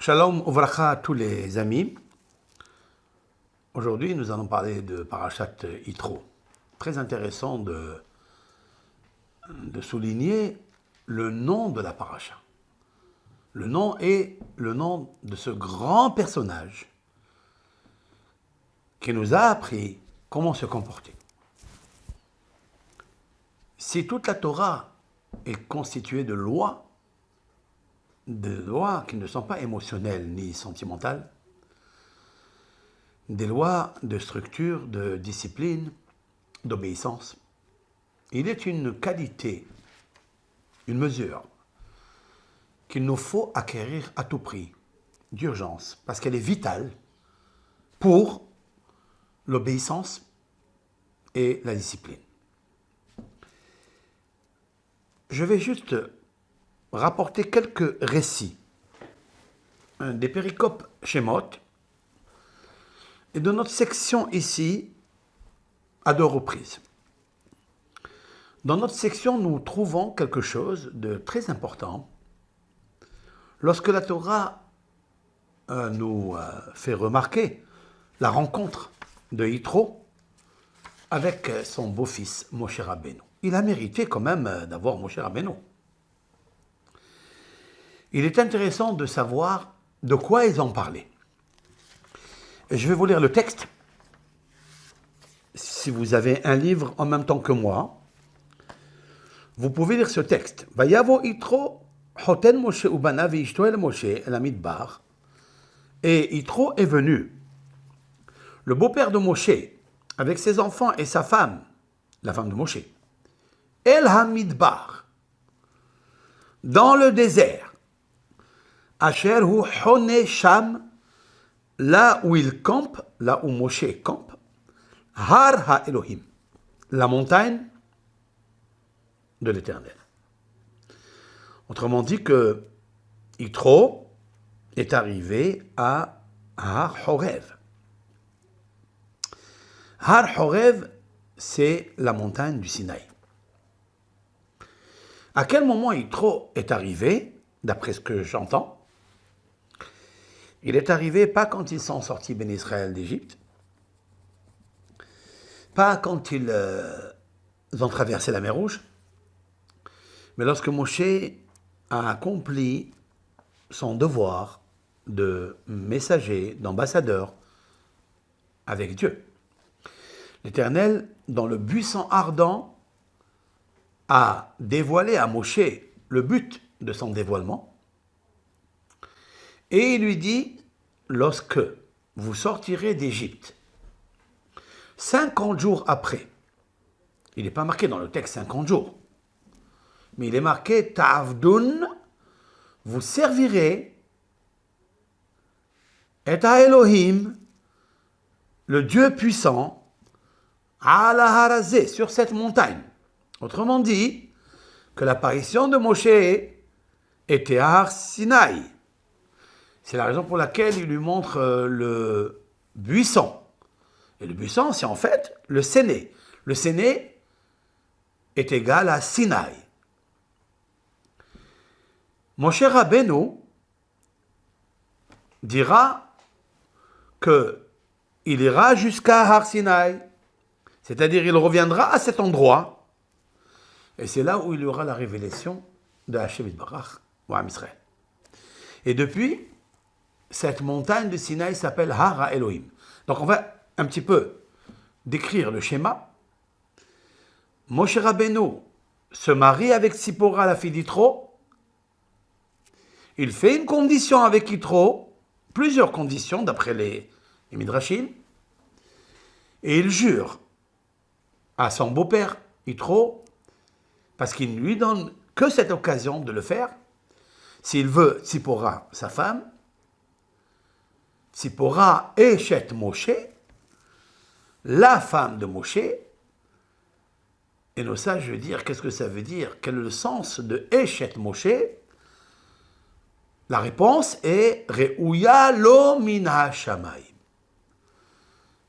Shalom Uvracha à tous les amis. Aujourd'hui, nous allons parler de Parashat Yitro. Très intéressant de souligner le nom de la paracha. Le nom est le nom de ce grand personnage qui nous a appris comment se comporter. Si toute la Torah est constituée de lois qui ne sont pas émotionnelles ni sentimentales, des lois de structure, de discipline, d'obéissance. Il est une qualité, une mesure qu'il nous faut acquérir à tout prix, d'urgence, parce qu'elle est vitale pour l'obéissance et la discipline. Je vais juste rapporter quelques récits des péricopes Shemot et de notre section ici à 2 reprises. Dans notre section, nous trouvons quelque chose de très important. Lorsque la Torah nous fait remarquer la rencontre de Yitro avec son beau-fils Moshe Rabbeinu. Il a mérité quand même d'avoir Moshe Rabbeinu. Il est intéressant de savoir de quoi ils ont parlé. Je vais vous lire le texte. Si vous avez un livre en même temps que moi, vous pouvez lire ce texte. Vayavo Yitro hoten Moshe ubana veishto el Moshe el Hamidbar. Et Yitro est venu, le beau-père de Moshe, avec ses enfants et sa femme, la femme de Moshe, el Hamidbar, dans le désert. Asher hu hone sham, là où il campe, là où Moshe campe, Har ha-Elohim, la montagne de l'Éternel. Autrement dit que Yitro est arrivé à Har Horev. Har Horev, c'est la montagne du Sinaï. À quel moment Yitro est arrivé, d'après ce que j'entends? Il est arrivé pas quand ils sont sortis Ben Israël d'Égypte, pas quand ils ont traversé la mer Rouge, mais lorsque Moshe a accompli son devoir de messager, d'ambassadeur avec Dieu. L'Éternel, dans le buisson ardent, a dévoilé à Moshe le but de son dévoilement. Et il lui dit, lorsque vous sortirez d'Égypte, 50 jours après, il n'est pas marqué dans le texte 50 jours, mais il est marqué Ta'avdun, vous servirez, et à Elohim, le Dieu puissant, à la harazé, sur cette montagne. Autrement dit, que l'apparition de Moshe était à Har Sinaï. C'est la raison pour laquelle il lui montre le buisson. Et le buisson, c'est en fait le séné. Le séné est égal à Sinaï. Moshe Rabbeinu dira qu'il ira jusqu'à Har Sinaï, c'est-à-dire il reviendra à cet endroit, et c'est là où il y aura la révélation de Hashem Yitbarach ou Am Israël. Et depuis, cette montagne de Sinaï s'appelle Har ha-Elohim. Donc on va un petit peu décrire le schéma. Moshe Rabbeinu se marie avec Tzipora, la fille d'Yitro. Il fait une condition avec Yitro, plusieurs conditions d'après les Midrashim, et il jure à son beau-père Yitro, parce qu'il ne lui donne que cette occasion de le faire, s'il veut Tzipora, sa femme, Tzipora Eshet Moshe, la femme de Moshe. Et nos sages veulent dire, qu'est-ce que ça veut dire? Quel est le sens de Eshet Moshe? La réponse est Re'uya lo min ha-shamayim.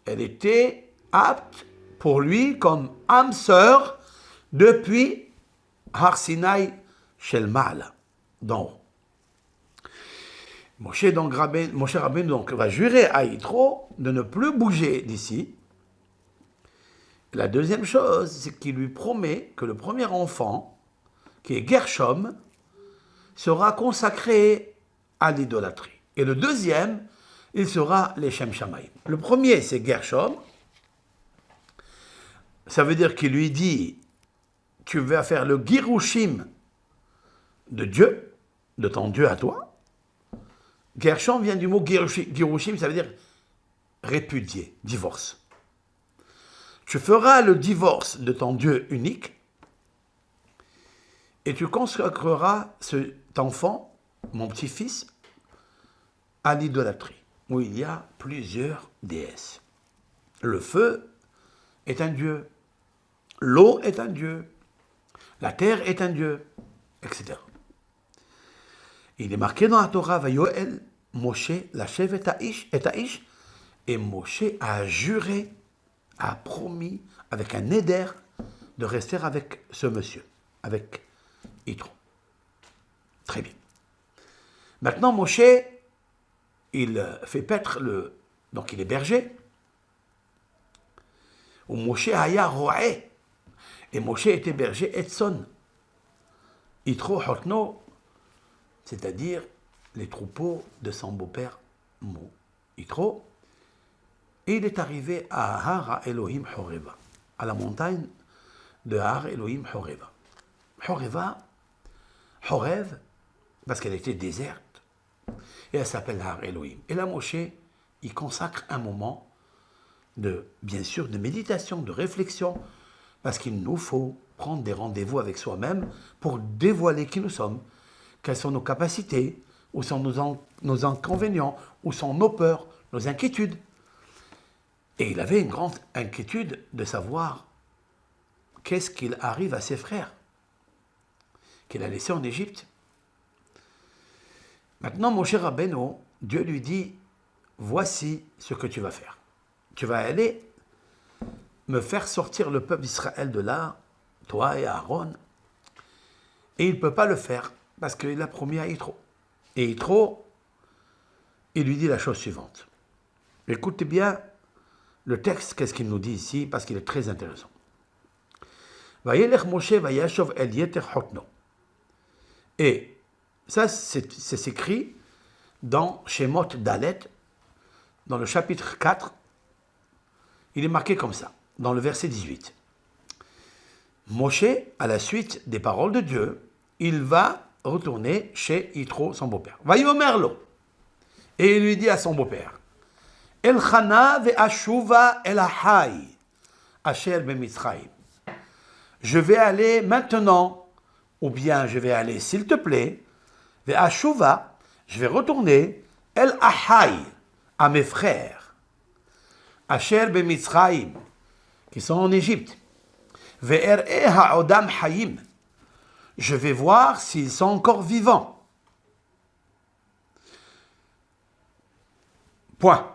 Elle était apte pour lui comme âme sœur depuis Har Sinaï Shel Ma'ala, d'en haut. Moshe Rabbeinu donc va jurer à Yitro de ne plus bouger d'ici. La deuxième chose, c'est qu'il lui promet que le premier enfant, qui est Gershom, sera consacré à l'idolâtrie. Et le deuxième, il sera les Shem Shamaim. Le premier, c'est Gershom. Ça veut dire qu'il lui dit, tu vas faire le Girushim de Dieu, de ton Dieu à toi. Gershom vient du mot Girushim, ça veut dire répudier, divorce. Tu feras le divorce de ton Dieu unique et tu consacreras cet enfant, mon petit-fils, à l'idolâtrie, où il y a plusieurs déesses. Le feu est un dieu, l'eau est un dieu, la terre est un dieu, etc. Il est marqué dans la Torah, Vayoel, Moshe, Lachev et Aish, et Moshe a juré, a promis, avec un éder, de rester avec ce monsieur, avec Yitro. Très bien. Maintenant, Moshe, il fait paître donc il est berger. Ou Moshe haya ro'eh. Et Moshe était berger Etson. Yitro hotno, c'est-à-dire les troupeaux de son beau-père Yitro. Et il est arrivé à Har Elohim Horeva, à la montagne de Har Elohim Horeva. Horev, parce qu'elle était déserte, et elle s'appelle Har Elohim. Et là, Moshe, il consacre un moment bien sûr, de méditation, de réflexion, parce qu'il nous faut prendre des rendez-vous avec soi-même pour dévoiler qui nous sommes, quelles sont nos capacités, où sont nos inconvénients, où sont nos peurs, nos inquiétudes. Et il avait une grande inquiétude de savoir qu'est-ce qu'il arrive à ses frères qu'il a laissés en Égypte. Maintenant, Moshe Rabbeinu, Dieu lui dit, voici ce que tu vas faire. Tu vas aller me faire sortir le peuple d'Israël de là, toi et Aaron. Et il ne peut pas le faire parce qu'il a promis à Yitro. Et Yitro, il lui dit la chose suivante. Écoutez bien le texte, qu'est-ce qu'il nous dit ici, parce qu'il est très intéressant. Et ça, c'est écrit dans Shemot Dalet, dans le chapitre 4. Il est marqué comme ça, dans le verset 18. Moshe, à la suite des paroles de Dieu, il va retourner chez Yitro, son beau-père. Vayomerlo. Et il lui dit à son beau-père, Elchana ve'ashuva elahai, asher bemitzrayim. Je vais aller maintenant, ou bien je vais aller, s'il te plaît, ve'ashuva, je vais retourner el ahai, à mes frères, asher bemitzrayim, qui sont en Égypte. Ve'er'e ha'odam hayim. Je vais voir s'ils sont encore vivants. Point.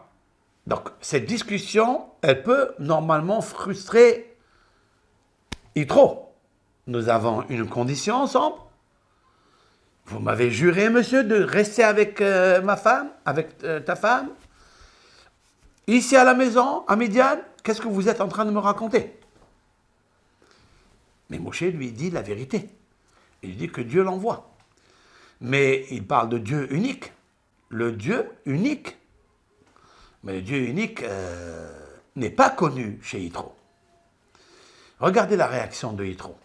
Donc, cette discussion, elle peut normalement frustrer Yitro. Nous avons une condition ensemble. Vous m'avez juré, monsieur, de rester avec ma femme, avec ta femme. Ici à la maison, à Midian, qu'est-ce que vous êtes en train de me raconter? Mais Moshe lui dit la vérité. Il dit que Dieu l'envoie. Mais il parle de Dieu unique. Le Dieu unique. Mais le Dieu unique n'est pas connu chez Yitro. Regardez la réaction de Yitro.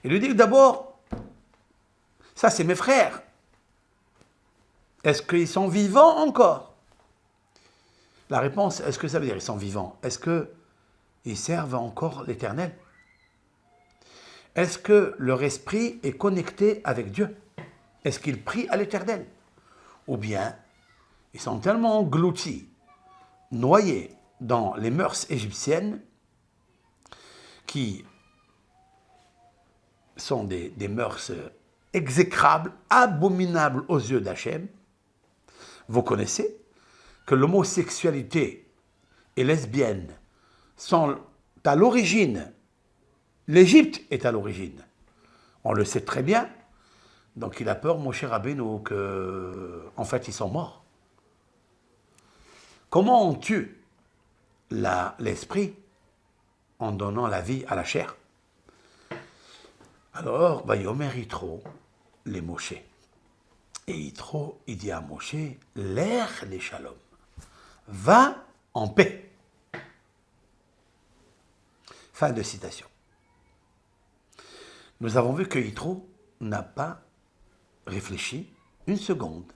Il lui dit d'abord, ça c'est mes frères. Est-ce qu'ils sont vivants encore? La réponse, est-ce que ça veut dire qu'ils sont vivants? Est-ce qu'ils servent encore l'Éternel? Est-ce que leur esprit est connecté avec Dieu? Est-ce qu'ils prient à l'Éternel? Ou bien, ils sont tellement engloutis, noyés dans les mœurs égyptiennes, qui sont des mœurs exécrables, abominables aux yeux d'Hachem. Vous connaissez que l'homosexualité et lesbienne sont à l'origine, l'Égypte est à l'origine. On le sait très bien, Donc il a peur, Moshe Rabbeinu, en fait, ils sont morts. Comment on tue l'esprit en donnant la vie à la chair? Alors, Vayomer Yitro, les Moshe. Et Yitro, il dit à Moshe, l'air les shalom, va en paix. Fin de citation. Nous avons vu que Yitro n'a pas réfléchi une seconde.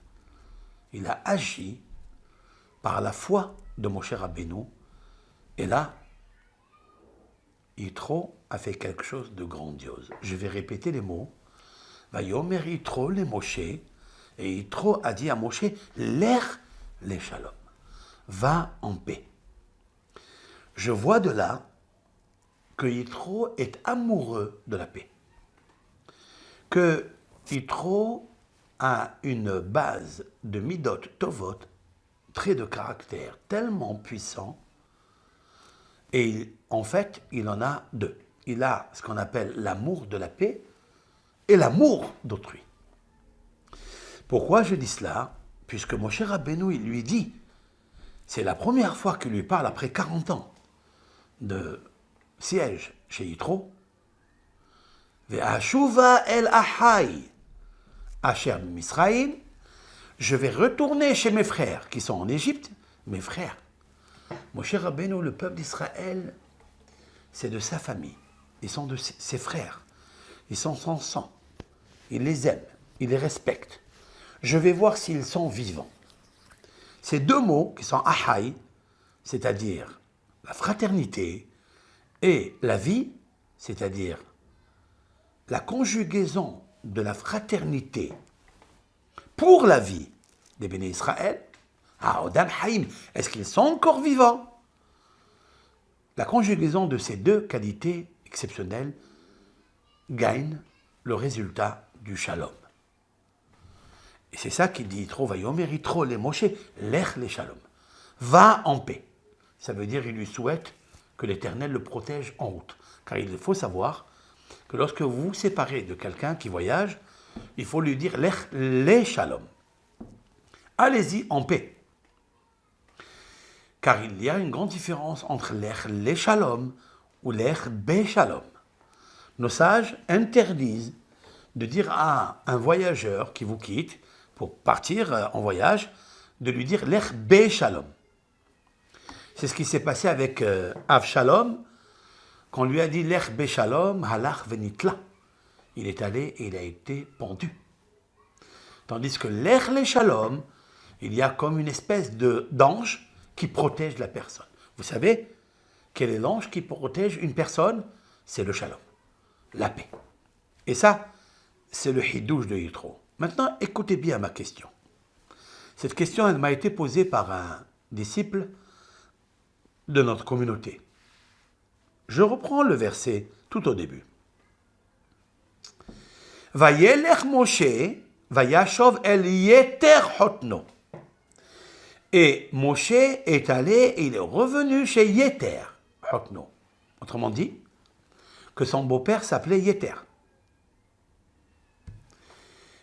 Il a agi par la foi de Moshe Rabbeinu. Et là, Yitro a fait quelque chose de grandiose. Je vais répéter les mots. Vayomer Yitro les Moshe. Et Yitro a dit à Moshe, l'air les shalom. Va en paix. Je vois de là que Yitro est amoureux de la paix. Que Yitro a une base de midot tovot, traits de caractère tellement puissants. Et en fait, il en a deux. Il a ce qu'on appelle l'amour de la paix et l'amour d'autrui. Pourquoi je dis cela? Puisque Moshe Rabbeinu, il lui dit, c'est la première fois qu'il lui parle après 40 ans de siège chez Yitro. Ve'ashuva el ahai asher Misraïm, je vais retourner chez mes frères qui sont en Égypte, mes frères. Moshe Rabbeinu, le peuple d'Israël, c'est de sa famille. Ils sont de ses frères. Ils sont son sang. Il les aime. Il les respecte. Je vais voir s'ils sont vivants. Ces deux mots qui sont ahai, c'est-à-dire la fraternité, et la vie, c'est-à-dire la conjugaison de la fraternité pour la vie des béné Israël, Odam Haïm, est-ce qu'ils sont encore vivants? La conjugaison de ces deux qualités exceptionnelles gagne le résultat du shalom. Et c'est ça qu'il dit Yitro, Vayomer Yitro les Moshe, l'ech les shalom. Va en paix. Ça veut dire qu'il lui souhaite que l'Éternel le protège en route. Car il faut savoir que lorsque vous vous séparez de quelqu'un qui voyage, il faut lui dire l'ech les shalom. Allez-y en paix. Car il y a une grande différence entre l'ech les shalom ou l'ech be shalom. Nos sages interdisent de dire à un voyageur qui vous quitte pour partir en voyage, de lui dire l'ech be shalom. C'est ce qui s'est passé avec Avshalom, qu'on lui a dit l'ech be shalom, halach venitla. Il est allé et il a été pendu. Tandis que l'ech le shalom, il y a comme une espèce d'ange qui protège la personne. Vous savez, quel est l'ange qui protège une personne? C'est le shalom, la paix. Et ça, c'est le hidouche de Yitro. Maintenant, écoutez bien ma question. Cette question, elle m'a été posée par un disciple de notre communauté. Je reprends le verset tout au début. Vayelech Moshe, vayashov el yeter hotno. Et Moshe est allé et il est revenu chez Yeter hotno. Autrement dit, que son beau-père s'appelait Yeter.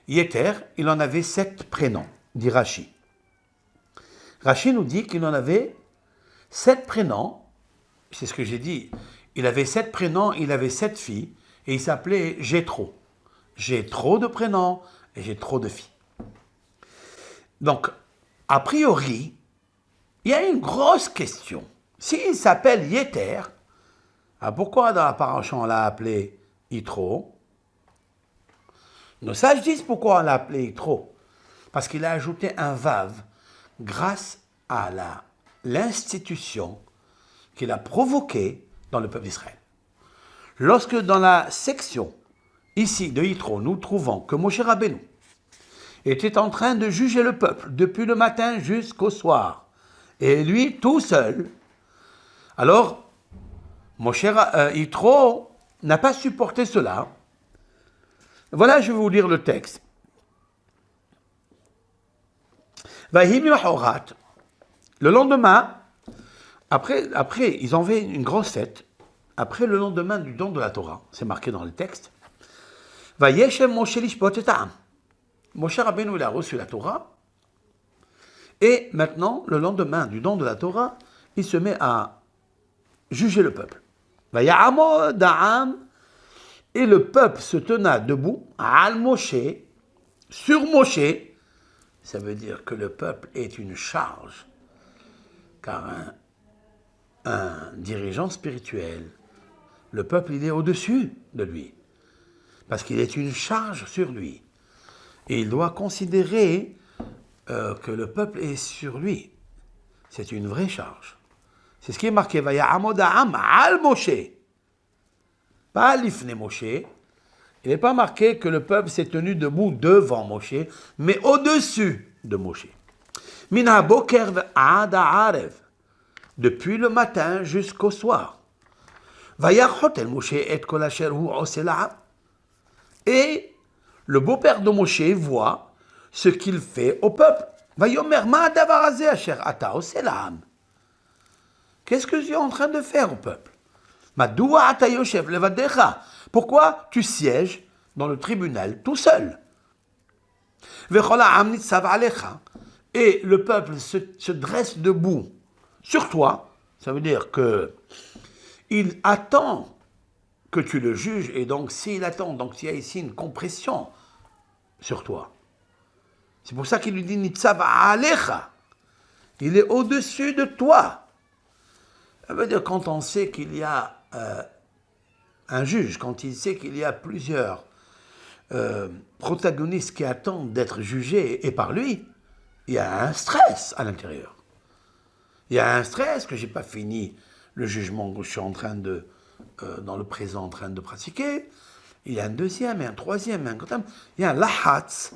Yeter, il en avait 7 prénoms, dit Rashi. Rashi nous dit qu'il en avait 7 prénoms, c'est ce que j'ai dit, il avait 7 prénoms, il avait 7 filles, et il s'appelait Jéthro. J'ai trop de prénoms et j'ai trop de filles. Donc, a priori, il y a une grosse question. S'il s'appelle Yeter, pourquoi dans la paracha on l'a appelé Yitro? Nos sages disent pourquoi on l'a appelé Yitro. Parce qu'il a ajouté un vav grâce à l'institution qu'il a provoquée dans le peuple d'Israël. Lorsque dans la section ici de Yitro, nous trouvons que Moshe Rabbeinu était en train de juger le peuple depuis le matin jusqu'au soir, et lui tout seul, alors Yitro n'a pas supporté cela. Voilà, je vais vous lire le texte. Le lendemain, après, ils ont fait une grosse fête. Après le lendemain du don de la Torah, c'est marqué dans le texte. Vayeshem Moshe lishpot et ha'am. Moshe Rabbeinu, il a reçu la Torah, et maintenant, le lendemain du don de la Torah, il se met à juger le peuple. Vaya'amod ha'am, et le peuple se tenait debout, al Moshe, sur Moshe. Ça veut dire que le peuple est une charge, car un dirigeant spirituel, le peuple, il est au-dessus de lui, parce qu'il est une charge sur lui. Et il doit considérer que le peuple est sur lui. C'est une vraie charge. C'est ce qui est marqué, Vaya'amod ha'am al Moshe. Pas l'ifne Moshe. Il n'est pas marqué que le peuple s'est tenu debout devant Moshe, mais au-dessus de Moshe. Min ha'boker ad ha'arev. Depuis le matin jusqu'au soir. Vayachot el Moshe et kol asher hu oseh la'am. Et le beau-père de Moshe voit ce qu'il fait au peuple. Vayomer ma hadavar hazeh asher ata oseh la'am. Qu'est-ce que tu es en train de faire au peuple? Madoua ata yoshev levadecha. Pourquoi tu sièges dans le tribunal tout seul? Vechol ha'am nitzav alecha. Et le peuple se dresse debout sur toi. Ça veut dire que il attend que tu le juges, et donc s'il attend, donc il y a ici une compression sur toi. C'est pour ça qu'il lui dit nitzav alecha. Il est au-dessus de toi. Ça veut dire quand on sait qu'il y a un juge, quand il sait qu'il y a plusieurs protagonistes qui attendent d'être jugés et par lui, il y a un stress à l'intérieur. Il y a un stress que je n'ai pas fini le jugement que je suis en train de, dans le présent, en train de pratiquer. Il y a un deuxième et un troisième et un quatrième. Il y a un lahatz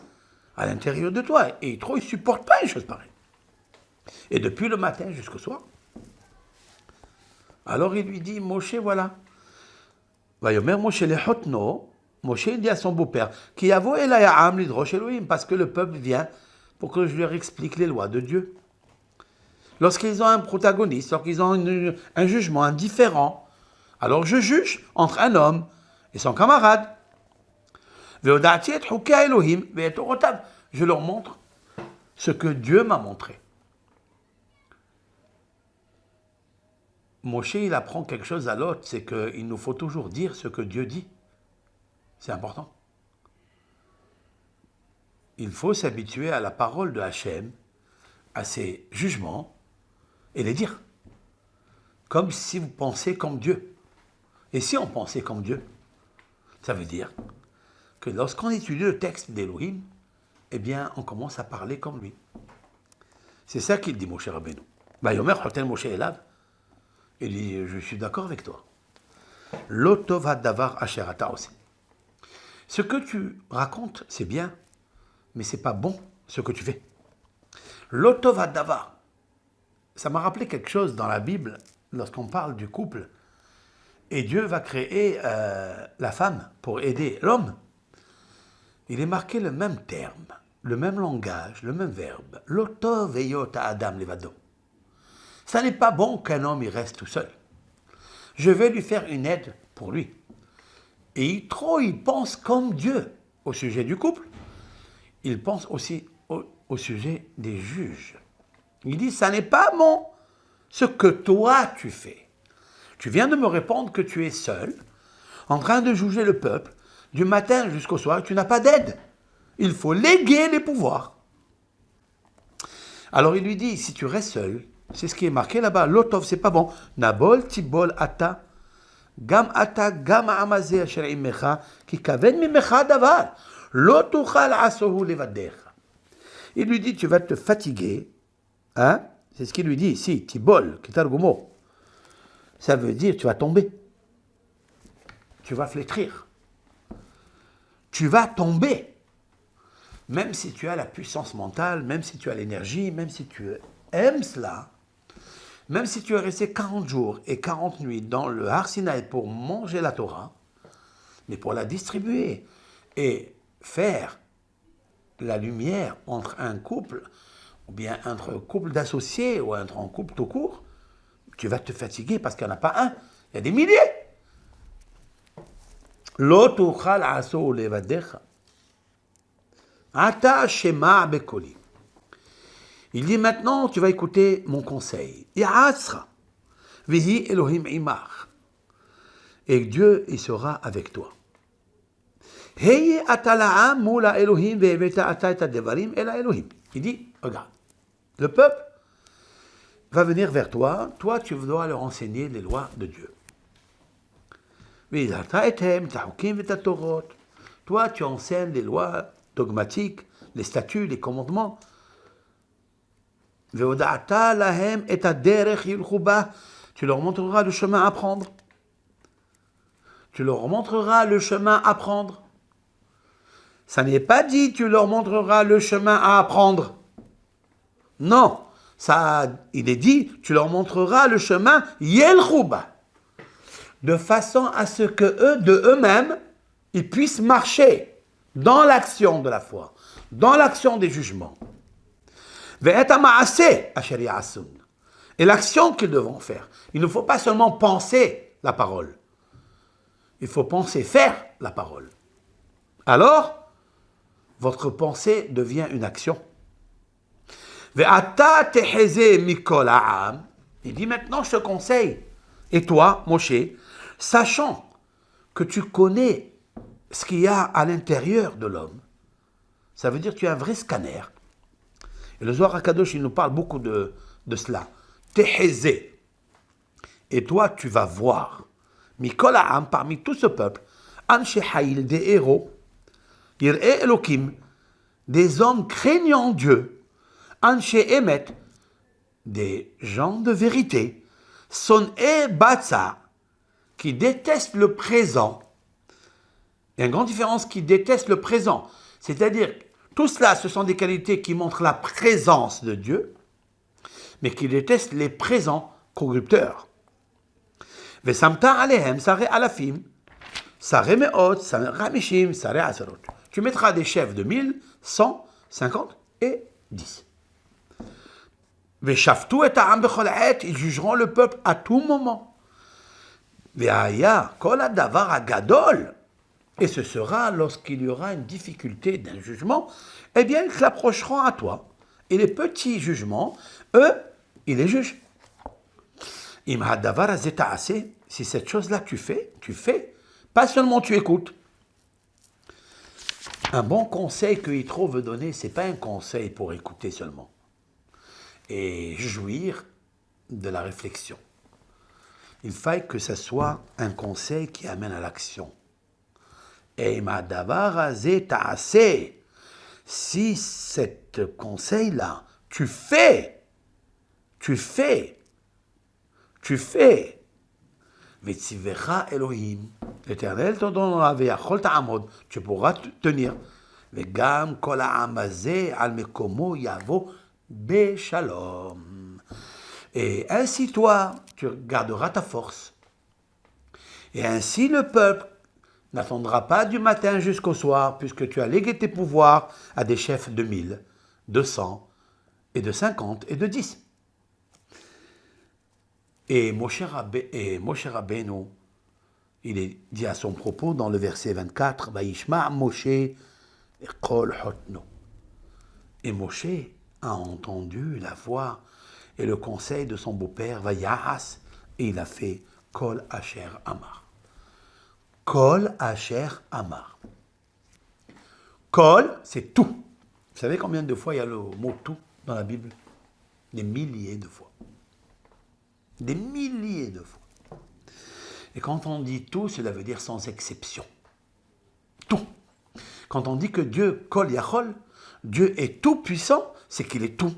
à l'intérieur de toi. Et il ne supporte pas une chose pareille. Et depuis le matin jusqu'au soir. Alors il lui dit, Moshe, voilà. Vayomer Moshe lehotno. Moshe dit à son beau-père, Ki yavo elay ha'am lidrosh Elohim, parce que le peuple vient pour que je leur explique les lois de Dieu. Lorsqu'ils ont un protagoniste, lorsqu'ils ont un jugement indifférent, alors je juge entre un homme et son camarade. Je leur montre ce que Dieu m'a montré. Moshe, il apprend quelque chose à l'autre, c'est qu'il nous faut toujours dire ce que Dieu dit. C'est important. Il faut s'habituer à la parole de Hachem, à ses jugements, et les dire. Comme si vous pensez comme Dieu. Et si on pensait comme Dieu, ça veut dire que lorsqu'on étudie le texte d'Elohim, eh bien, on commence à parler comme lui. C'est ça qu'il dit, Moshe Rabbeinu. Vayomer chotel Moshe elav. Il dit, je suis d'accord avec toi. Lo tov hadavar asher ata oseh. Ce que tu racontes, c'est bien, mais c'est pas bon ce que tu fais. Lo tov hadavar. Ça m'a rappelé quelque chose dans la Bible, lorsqu'on parle du couple, et Dieu va créer la femme pour aider l'homme. Il est marqué le même terme, le même langage, le même verbe. Lo tov heyot ha'adam levado. Ça n'est pas bon qu'un homme il reste tout seul. Je vais lui faire une aide pour lui. Et il pense comme Dieu au sujet du couple. Il pense aussi au sujet des juges. Il dit, ça n'est pas bon ce que toi tu fais. Tu viens de me répondre que tu es seul, en train de juger le peuple, du matin jusqu'au soir, tu n'as pas d'aide. Il faut léguer les pouvoirs. Alors il lui dit, si tu restes seul, c'est ce qui est marqué là-bas, l'otov, c'est pas bon. Nabol tibol ata, gam amazeh asher imecha, ki kaved mimecha davar, lo tuchal asohu levadecha. Il lui dit, tu vas te fatiguer, hein? C'est ce qu'il lui dit ici, tibol, kitargumo. Ça veut dire, tu vas tomber. Tu vas flétrir. Tu vas tomber. Même si tu as la puissance mentale, même si tu as l'énergie, même si tu aimes cela, même si tu es resté 40 jours et 40 nuits dans le Har Sinaï pour manger la Torah, mais pour la distribuer et faire la lumière entre un couple, ou bien entre un couple d'associés, ou entre un couple tout court, tu vas te fatiguer parce qu'il n'y en a pas un, il y a des milliers. Lo tuchal aso levadecha. Ata shema bekoli. Il dit maintenant, tu vas écouter mon conseil. Ya'asra. Vihi Elohim imach. Et Dieu, il sera avec toi. Heye atala'am mula Elohim ve'eveta ata et devarim ela Elohim. Il dit, regarde, le peuple va venir vers toi, toi tu dois leur enseigner les lois de Dieu. Toi tu enseignes les lois dogmatiques, les statuts, les commandements. Tu leur montreras le chemin à prendre. Tu leur montreras le chemin à prendre. Ça n'est pas dit tu leur montreras le chemin à apprendre. Non, ça, il est dit tu leur montreras le chemin yelchouba, de façon à ce que eux, de eux-mêmes, ils puissent marcher dans l'action de la foi, dans l'action des jugements. Et l'action qu'ils devront faire. Il ne faut pas seulement penser la parole. Il faut penser faire la parole. Alors, votre pensée devient une action. Il dit maintenant, je te conseille, et toi, Moshe, sachant que tu connais ce qu'il y a à l'intérieur de l'homme, ça veut dire que tu es un vrai scanner. Et le Zohar HaKadosh, il nous parle beaucoup de cela. Tehezé. Et toi, tu vas voir, Mikol Ha'am, parmi tout ce peuple, Anshe Haïl, des héros, Yir'e Elokim, des hommes craignant Dieu, Anshe Emet, des gens de vérité, Son'e Batsa, qui détestent le présent. Il y a une grande différence qui déteste le présent. C'est-à-dire, tout cela, ce sont des qualités qui montrent la présence de Dieu, mais qui détestent les présents corrupteurs. Vesamta alehem sare alafim, sare meot, sare ramishim, sare asarot. Tu mettras des chefs de 1000, 100, 50 et 10. Veshaftu et ha'am bechol ha'et, ils jugeront le peuple à tout moment. Ve'aya kol hadavar hagadol, et ce sera lorsqu'il y aura une difficulté d'un jugement, eh bien ils s'approcheront à toi. Et les petits jugements, eux, ils les jugent. Im hadavar azeta assez, si cette chose-là tu fais, pas seulement tu écoutes. Un bon conseil que Yitro veut donner, c'est pas un conseil pour écouter seulement et jouir de la réflexion. Il faille que ce soit un conseil qui amène à l'action. Et si cet conseil-là, tu fais. Vetzivera Elohim, l'Éternel te donnera ve'achol ta'amod, tu pourras tenir. Vegam kol ha'am hazeh al mekomo yavo beshalom. Et ainsi toi, tu garderas ta force. Et ainsi le peuple n'attendra pas du matin jusqu'au soir, puisque tu as légué tes pouvoirs à des chefs de 1000, de 100, et de 50, et de 10. Et Moshe Rabbeinu, il est dit à son propos dans le verset 24, Vayishma Moshe Kol Hotno. Et Moshe a entendu la voix et le conseil de son beau-père, Vayahas, et il a fait Kol Asher Amar. Kol Asher Amar. Kol, c'est tout. Vous savez combien de fois il y a le mot tout dans la Bible? Des milliers de fois. Des milliers de fois. Et quand on dit tout, cela veut dire sans exception. Tout. Quand on dit que Dieu, Kol Yachol, Dieu est tout puissant, c'est qu'il est tout.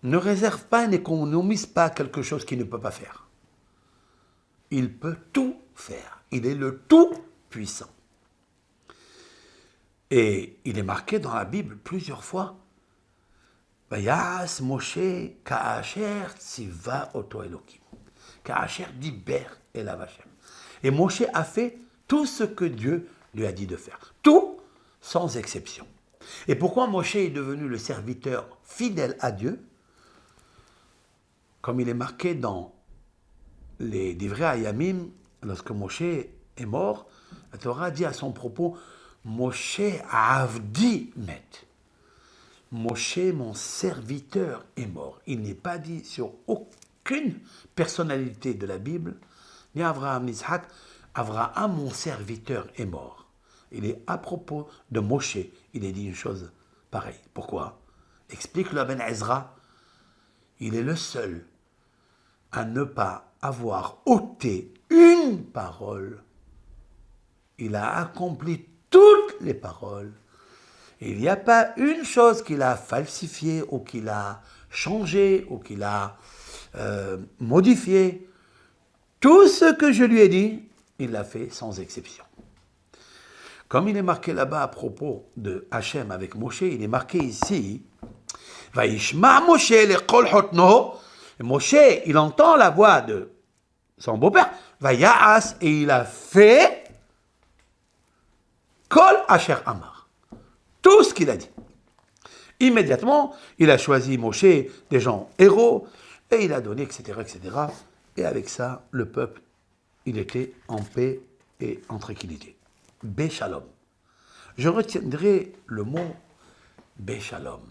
Ne réserve pas, n'économise pas quelque chose qu'il ne peut pas faire. Il peut tout faire. Il est le tout puissant. Et il est marqué dans la Bible plusieurs fois. Vayas Moshe Ka'asher Tziva Oto Elokim. Ka'asher diber elav Hashem. Et Moshe a fait tout ce que Dieu lui a dit de faire. Tout, sans exception. Et pourquoi Moshe est devenu le serviteur fidèle à Dieu? Comme il est marqué dans les Divrei Hayamim, lorsque Moshe est mort, la Torah dit à son propos, Moshe Avdi met. Moshe, mon serviteur, est mort. Il n'est pas dit sur aucune personnalité de la Bible, ni Abraham, ni Isaac, Abraham, mon serviteur, est mort. Il est à propos de Moshe, il est dit une chose pareille. Pourquoi? Explique le Ben Ezra, il est le seul à ne pas avoir ôté une parole. Il a accompli toutes les paroles. Il n'y a pas une chose qu'il a falsifiée ou qu'il a changée ou qu'il a modifiée. Tout ce que je lui ai dit, il l'a fait sans exception. Comme il est marqué là-bas à propos de Hachem avec Moshe, il est marqué ici, Vaishma Moshe le'kol hotno. Moshe, il entend la voix de son beau-père, Vayaas, et il a fait Kol Asher Amar. Tout ce qu'il a dit. Immédiatement, il a choisi Moshe, des gens héros, et il a donné, etc., etc. Et avec ça, le peuple, il était en paix et en tranquillité. Béchalom. Je retiendrai le mot Béchalom.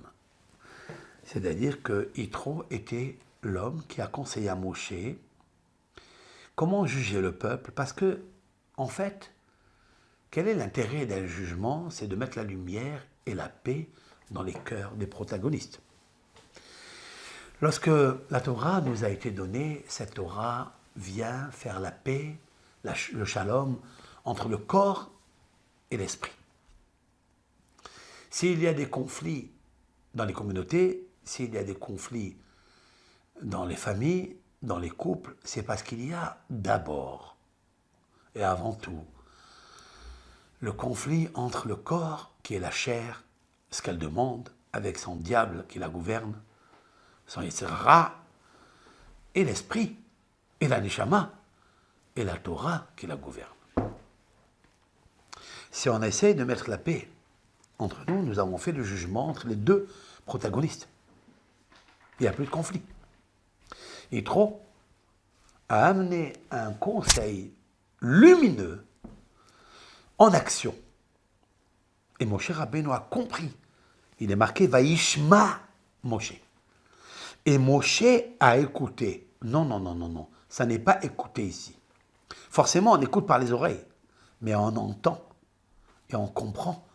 C'est-à-dire que Yitro était l'homme qui a conseillé à Moshe comment juger le peuple. Parce que, en fait, quel est l'intérêt d'un jugement? C'est de mettre la lumière et la paix dans les cœurs des protagonistes. Lorsque la Torah nous a été donnée, cette Torah vient faire la paix, le shalom, entre le corps et l'esprit. S'il y a des conflits dans les communautés, s'il y a des conflits dans les familles, dans les couples, c'est parce qu'il y a d'abord et avant tout le conflit entre le corps, qui est la chair, ce qu'elle demande, avec son diable qui la gouverne, son Yetzirah, et l'esprit, et la Neshama, et la Torah qui la gouverne. Si on essaye de mettre la paix entre nous, nous avons fait le jugement entre les deux protagonistes. Il n'y a plus de conflit. Yitro a amené un conseil lumineux en action. Et Moshe Rabbeinu a compris. Il est marqué Vaishma Moshe. Et Moshe a écouté. Non, non, non, non, non. Ça n'est pas écouté ici. Forcément, on écoute par les oreilles, mais on entend et on comprend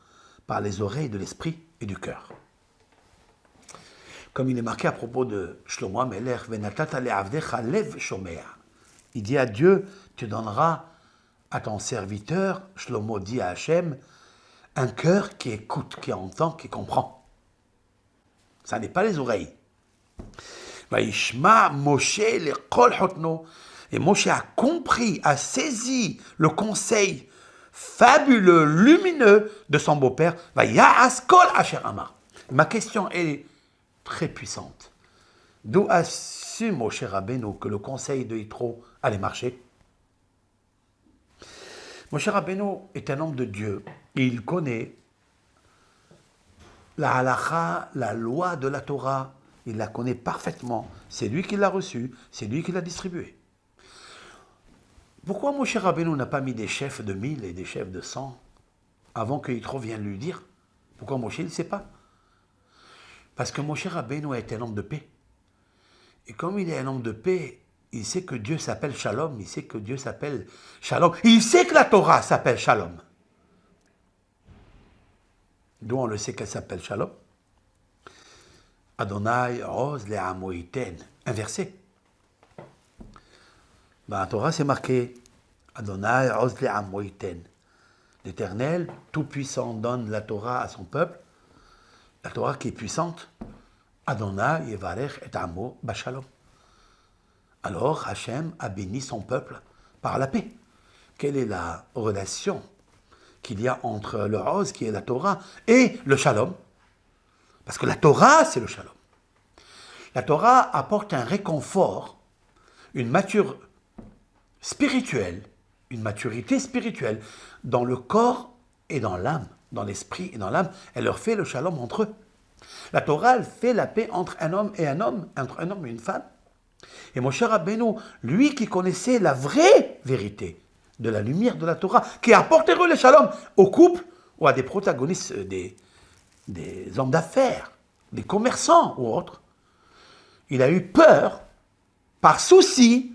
par les oreilles de l'esprit et du cœur. Comme il est marqué à propos de Shlomo HaMelech, Venatata le'avdecha lev shomea. Il dit à Dieu, tu donneras à ton serviteur, Shlomo dit à Hachem, un cœur qui écoute, qui entend, qui comprend. Ça n'est pas les oreilles. Vaishma Moshe le'kol hotno. Et Moshe a compris, a saisi le conseil fabuleux, lumineux de son beau-père. Vaya'as kol asher amar. Ma question est très puissante. D'où a su Moshe Rabbeinu que le conseil de Yitro allait marcher? Moshe Rabbeinu est un homme de Dieu et il connaît la halakha, la loi de la Torah. Il la connaît parfaitement. C'est lui qui l'a reçue, c'est lui qui l'a distribuée. Pourquoi Moshe Rabbeinu n'a pas mis des chefs de 1000 et des chefs de 100 avant que Yitro vienne lui dire? Pourquoi Moshe ne sait pas? Parce que Moshe Rabbeinu est un homme de paix. Et comme il est un homme de paix, il sait que Dieu s'appelle Shalom, il sait que Dieu s'appelle Shalom, il sait que la Torah s'appelle Shalom. D'où on le sait qu'elle s'appelle Shalom? Adonai Oz le'amo yiten. Un verset. Dans la Torah, c'est marqué Adonai Oz le'amo yiten. L'Éternel, tout-puissant, donne la Torah à son peuple. La Torah qui est puissante. Adonai yevarech et amo bashalom. Alors Hachem a béni son peuple par la paix. Quelle est la relation qu'il y a entre le Oz, qui est la Torah, et le Shalom? Parce que la Torah, c'est le Shalom. La Torah apporte un réconfort, une maturité spirituelle, une maturité spirituelle dans le corps et dans l'âme, dans l'esprit et dans l'âme. Elle leur fait le Shalom entre eux. La Torah, elle fait la paix entre un homme et un homme, entre un homme et une femme. Et Moshe Rabbeinu, lui qui connaissait la vraie vérité de la lumière de la Torah, qui apporterait le Shalom au couple ou à des protagonistes, des hommes d'affaires, des commerçants ou autres, il a eu peur, par souci,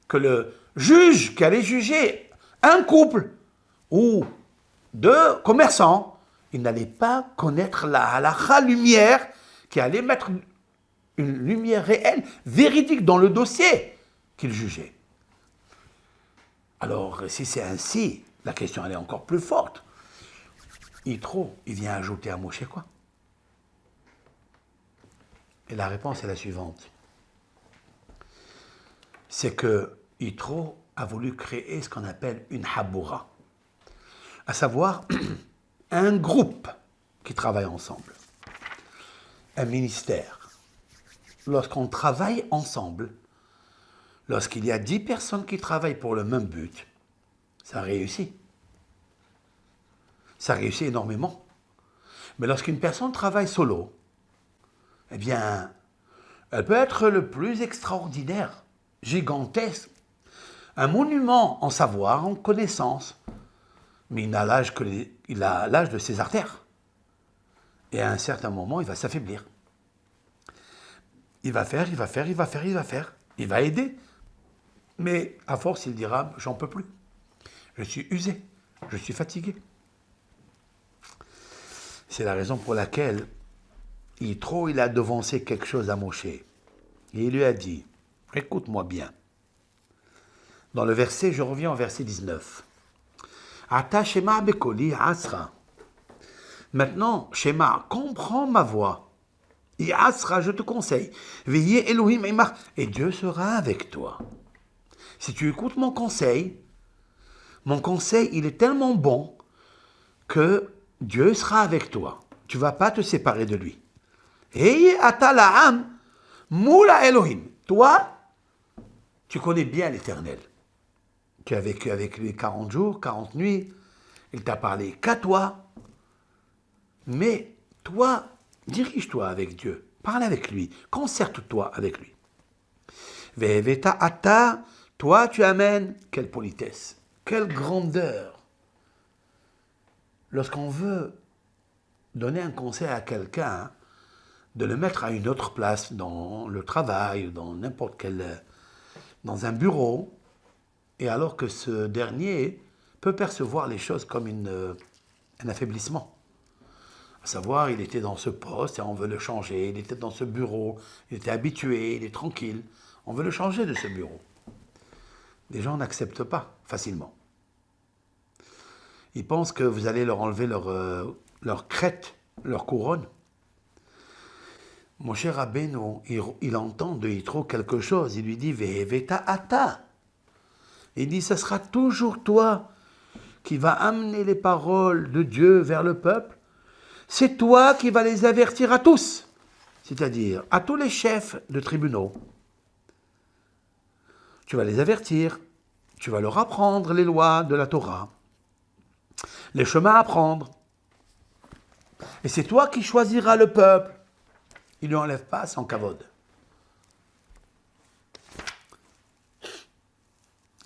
que le juge qui allait juger un couple ou deux commerçants, il n'allait pas connaître la halakha lumière qui allait mettre une lumière réelle, véridique dans le dossier qu'il jugeait. Alors, si c'est ainsi, la question elle est encore plus forte. Yitro, il vient ajouter à Moshe quoi? Et la réponse est la suivante. C'est que Yitro a voulu créer ce qu'on appelle une haboura, à savoir un groupe qui travaille ensemble, un ministère. Lorsqu'on travaille ensemble, lorsqu'il y a 10 personnes qui travaillent pour le même but, ça réussit. Ça réussit énormément. Mais lorsqu'une personne travaille solo, eh bien, elle peut être le plus extraordinaire, gigantesque, un monument en savoir, en connaissance, mais il a l'âge de ses artères. Et à un certain moment, il va s'affaiblir. Il va faire, il va aider. Mais à force, il dira, j'en peux plus. Je suis usé, je suis fatigué. C'est la raison pour laquelle Yitro, il a devancé quelque chose à Moshe. Et il lui a dit, écoute-moi bien. Dans le verset, je reviens au verset 19. Ata Shema Bekoli Asra. Maintenant, Shema, comprends ma voix. Et Asra, je te conseille. Veillez Elohim Imach. Et Dieu sera avec toi. Si tu écoutes mon conseil, il est tellement bon que Dieu sera avec toi. Tu ne vas pas te séparer de lui. Et Ata La'am Moula Elohim. Toi, tu connais bien l'Éternel. Tu as vécu avec lui 40 jours, 40 nuits. Il t'a parlé qu'à toi. Mais toi, dirige-toi avec Dieu. Parle avec lui. Concerte-toi avec lui. Veveta ata, toi tu amènes. Quelle politesse. Quelle grandeur. Lorsqu'on veut donner un conseil à quelqu'un, de le mettre à une autre place, dans le travail, dans n'importe quel... dans un bureau, et alors que ce dernier peut percevoir les choses comme un affaiblissement. À savoir, il était dans ce poste et on veut le changer, il était dans ce bureau, il était habitué, il est tranquille, on veut le changer de ce bureau. Les gens n'acceptent pas facilement. Ils pensent que vous allez leur enlever leur crête, leur couronne. Mon cher Rabbeinu, il entend de Yitro quelque chose, il lui dit « Veheveta ata ». Il dit, ce sera toujours toi qui vas amener les paroles de Dieu vers le peuple. C'est toi qui vas les avertir à tous, c'est-à-dire à tous les chefs de tribunaux. Tu vas les avertir, tu vas leur apprendre les lois de la Torah, les chemins à prendre. Et c'est toi qui choisiras le peuple. Il ne lui enlève pas son kavod.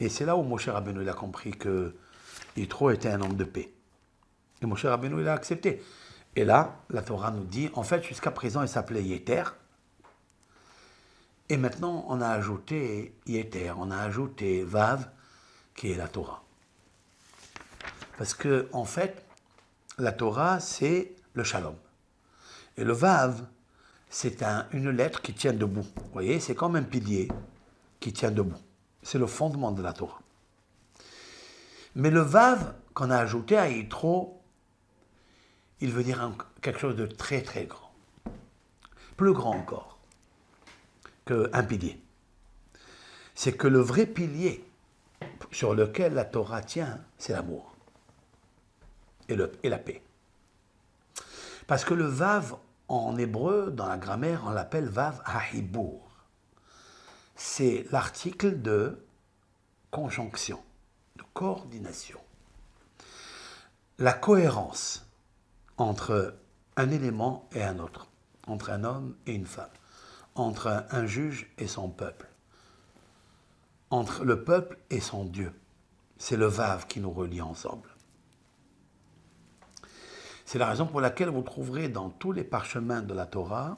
Et c'est là où Moshe Rabbeinu a compris que Yitro était un homme de paix. Et Moshe Rabbeinu, il a accepté. Et là, la Torah nous dit, en fait, jusqu'à présent, il s'appelait Yeter. Et maintenant, on a ajouté Yeter, on a ajouté Vav, qui est la Torah. Parce que, en fait, la Torah, c'est le Shalom. Et le Vav, c'est une lettre qui tient debout. Vous voyez, c'est comme un pilier qui tient debout. C'est le fondement de la Torah. Mais le Vav qu'on a ajouté à Yitro, il veut dire quelque chose de très très grand. Plus grand encore qu'un pilier. C'est que le vrai pilier sur lequel la Torah tient, c'est l'amour et la paix. Parce que le Vav, en hébreu, dans la grammaire, on l'appelle Vav Hahibur. C'est l'article de conjonction, de coordination. La cohérence entre un élément et un autre, entre un homme et une femme, entre un juge et son peuple, entre le peuple et son Dieu. C'est le Vav qui nous relie ensemble. C'est la raison pour laquelle vous trouverez dans tous les parchemins de la Torah,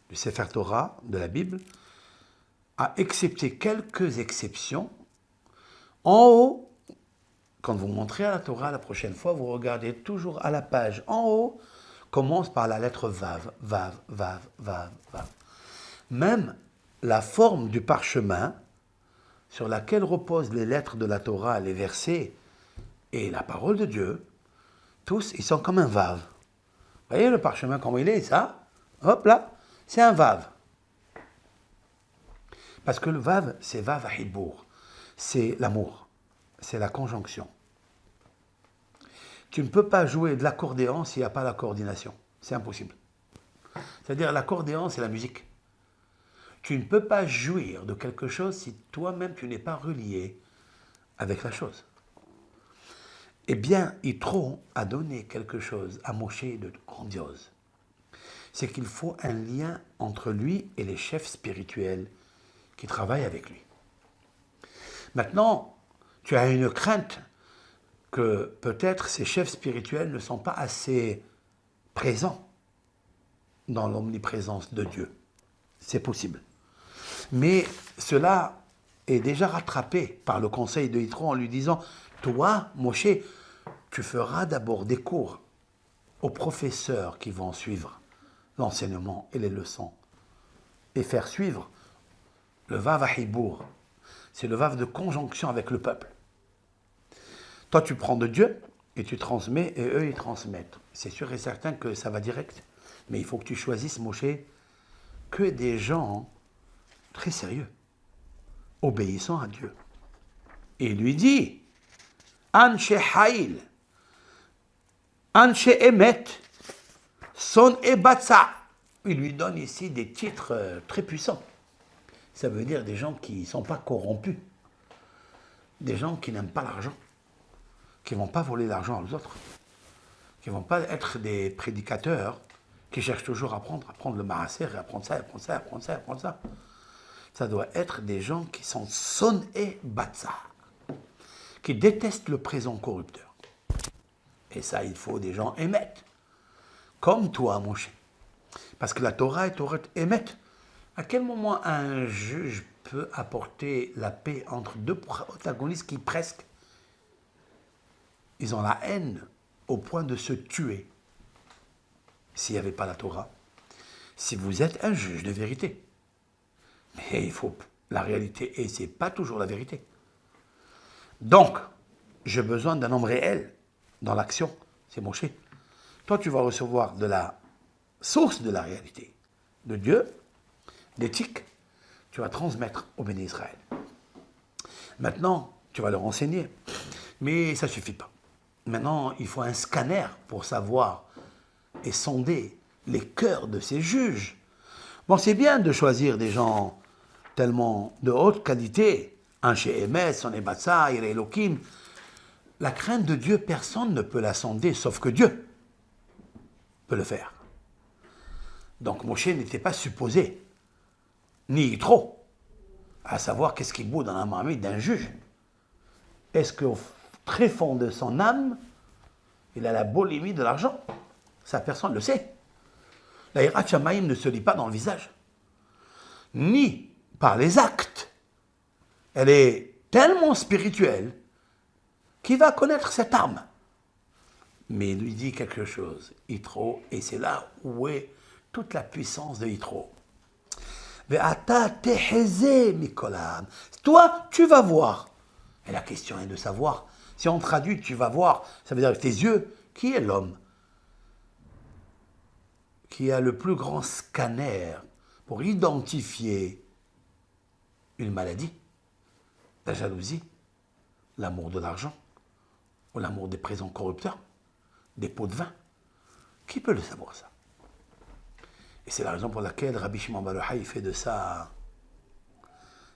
du Sefer Torah, de la Bible, à excepter quelques exceptions, en haut, quand vous montrez à la Torah la prochaine fois, vous regardez toujours à la page en haut, commence par la lettre Vav, Vav, Vav, Vav, Vav. Même la forme du parchemin sur laquelle reposent les lettres de la Torah, les versets et la parole de Dieu, tous, ils sont comme un Vav. Vous voyez le parchemin comment il est, ça? Hop là, c'est un Vav. Parce que le Vav, c'est Vav Hibour. C'est l'amour. C'est la conjonction. Tu ne peux pas jouer de l'accordéon s'il n'y a pas la coordination. C'est impossible. C'est-à-dire l'accordéon, c'est la musique. Tu ne peux pas jouir de quelque chose si toi-même tu n'es pas relié avec la chose. Eh bien, Yitro a donné quelque chose à Moshe de grandiose. C'est qu'il faut un lien entre lui et les chefs spirituels qui travaillent avec lui. Maintenant, tu as une crainte que peut-être ces chefs spirituels ne sont pas assez présents dans l'omniprésence de Dieu. C'est possible. Mais cela est déjà rattrapé par le conseil de Yitro en lui disant « Toi, Moshe, tu feras d'abord des cours aux professeurs qui vont suivre l'enseignement et les leçons et faire suivre le Vav Hibour. C'est le Vav de conjonction avec le peuple. Toi, tu prends de Dieu et tu transmets et eux, ils transmettent. C'est sûr et certain que ça va direct. Mais il faut que tu choisisses, Moshe, que des gens très sérieux, obéissant à Dieu. Et il lui dit, Anshe Haïl, Anshe Emet, Son Ebatsa. Il lui donne ici des titres très puissants. Ça veut dire des gens qui ne sont pas corrompus, des gens qui n'aiment pas l'argent, qui ne vont pas voler l'argent aux autres, qui ne vont pas être des prédicateurs qui cherchent toujours à apprendre le maaser, et apprendre ça, apprendre ça, apprendre ça, apprendre ça. Ça doit être des gens qui sont son et batsa, qui détestent le présent corrupteur. Et ça, il faut des gens émettent, comme toi, Moshe. Parce que la Torah est Torah émette. À quel moment un juge peut apporter la paix entre deux protagonistes qui presque, ils ont la haine au point de se tuer s'il n'y avait pas la Torah? Si vous êtes un juge de vérité. Mais il faut la réalité, et ce n'est pas toujours la vérité. Donc, j'ai besoin d'un homme réel dans l'action, c'est Moshe. Toi, tu vas recevoir de la source de la réalité, de Dieu, d'éthique, tu vas transmettre au béni Israël. Maintenant, tu vas leur enseigner, mais ça ne suffit pas. Maintenant, il faut un scanner pour savoir et sonder les cœurs de ces juges. Bon, c'est bien de choisir des gens tellement de haute qualité, un chez Emes, son Ebatsa, il est Elohim. La crainte de Dieu, personne ne peut la sonder, sauf que Dieu peut le faire. Donc Moshe n'était pas supposé, ni trop, à savoir qu'est-ce qui bout dans la marmite d'un juge. Est-ce qu'au très fond de son âme, il a la boulimie de l'argent? Ça, personne ne le sait. La Hirat Shamayim ne se lit pas dans le visage, ni par les actes. Elle est tellement spirituelle qu'il va connaître cette âme. Mais il lui dit quelque chose, Yitro, et c'est là où est toute la puissance de Yitro. Toi, tu vas voir. Et la question est de savoir. Si on traduit, tu vas voir, ça veut dire avec tes yeux, qui est l'homme qui a le plus grand scanner pour identifier une maladie, la jalousie, l'amour de l'argent, ou l'amour des présents corrupteurs, des pots de vin. Qui peut le savoir, ça? Et c'est la raison pour laquelle Rabbi Shimon Bar Yochai fait de ça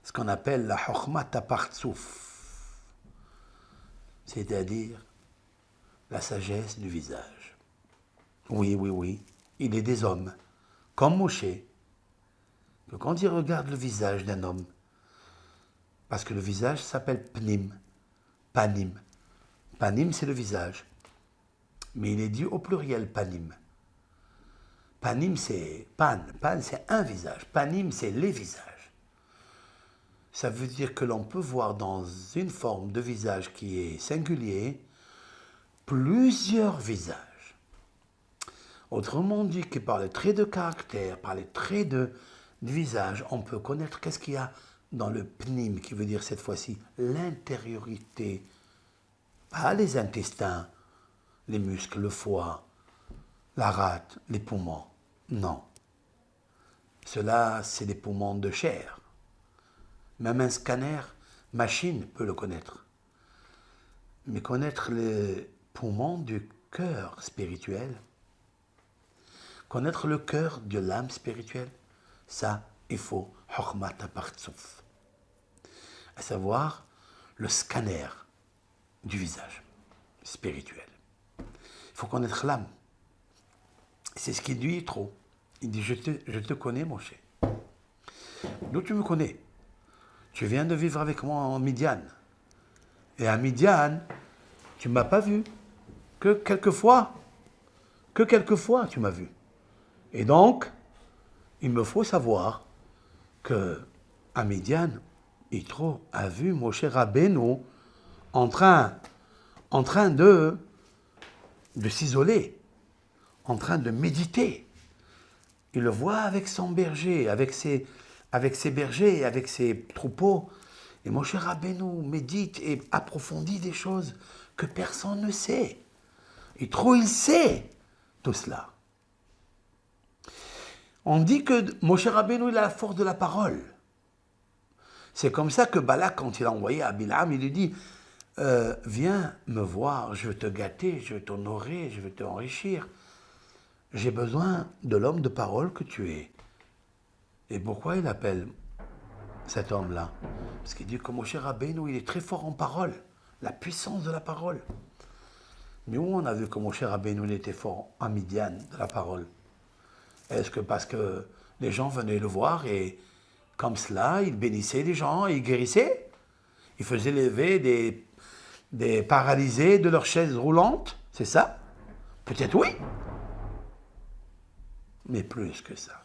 ce qu'on appelle la Chokhmat HaPartsouf, c'est-à-dire la sagesse du visage. Oui, oui, oui, il est des hommes, comme Moshe, que quand il regarde le visage d'un homme, parce que le visage s'appelle Pnim, Panim. Panim, c'est le visage. mais il est dit au pluriel panim. Panim, c'est pan. Pan, c'est un visage. Panim, c'est les visages. Ça veut dire que l'on peut voir dans une forme de visage qui est singulier plusieurs visages. Autrement dit que par les traits de caractère, par les traits de visage, on peut connaître qu'est-ce qu'il y a dans le pnim, qui veut dire cette fois-ci l'intériorité, pas les intestins, les muscles, le foie, la rate, les poumons. Non. Cela, c'est des poumons de chair. Même un scanner machine peut le connaître. Mais connaître les poumons du cœur spirituel, connaître le cœur de l'âme spirituelle, ça, il faut Chokhmat HaPartsouf, à savoir le scanner du visage spirituel. Il faut connaître l'âme. C'est ce qu'il dit trop. Il dit, je te connais, mon cher. D'où tu me connais? Tu viens de vivre avec moi en Midian. Et à Midian, tu ne m'as pas vu. Que quelques fois tu m'as vu. Et donc, il me faut savoir que à Midian, Yitro a vu Moshe Rabbeinu en train de s'isoler, en train de méditer. Il le voit avec son berger, avec ses bergers, avec ses troupeaux. Et Moshe Rabbeinu médite et approfondit des choses que personne ne sait. Yitro, il sait tout cela. On dit que Moshe Rabbeinu, il a la force de la parole. C'est comme ça que Balak, quand il a envoyé à Bilam, il lui dit viens me voir, je vais te gâter, je vais t'honorer, je vais t'enrichir. J'ai besoin de l'homme de parole que tu es. Et pourquoi il appelle cet homme-là? Parce qu'il dit que Moshe Rabbeinu, il est très fort en parole, la puissance de la parole. Mais où on a vu que Moshe Rabbeinu, il était fort en Midian de la parole? Est-ce que parce que les gens venaient le voir et comme cela, il bénissait les gens, il guérissait? Il faisait lever des paralysés de leur chaise roulante? C'est ça? Peut-être oui. Mais plus que ça.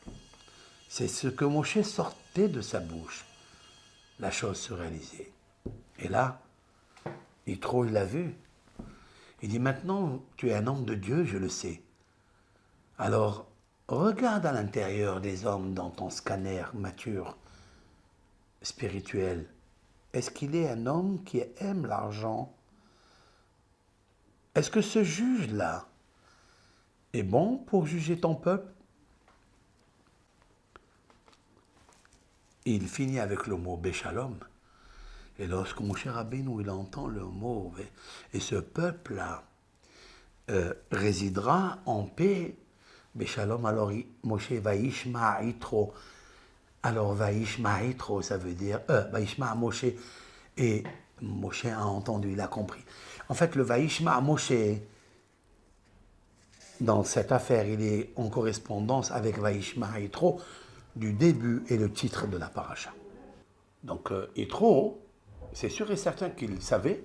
C'est ce que Moshe sortait de sa bouche. La chose se réalisait. Et là, Yitro, il l'a vu. Il dit, maintenant, tu es un homme de Dieu, je le sais. Alors, regarde à l'intérieur des hommes dans ton scanner mature, spirituel. Est-ce qu'il est un homme qui aime l'argent? Est-ce que ce juge-là est bon pour juger ton peuple? Il finit avec le mot Béchalom. Et lorsque Moshe Rabbeinu, il entend le mot, et ce peuple-là résidera en paix, Béchalom, alors Moshe Vaishma Yitro. Alors Vaishma Yitro, ça veut dire, Vaishma Moshe, et Moshe a entendu, il a compris. En fait, le Vaishma Moshe, dans cette affaire, il est en correspondance avec Vaishma Yitro, du début et le titre de la paracha. Donc Yitro, c'est sûr et certain qu'il savait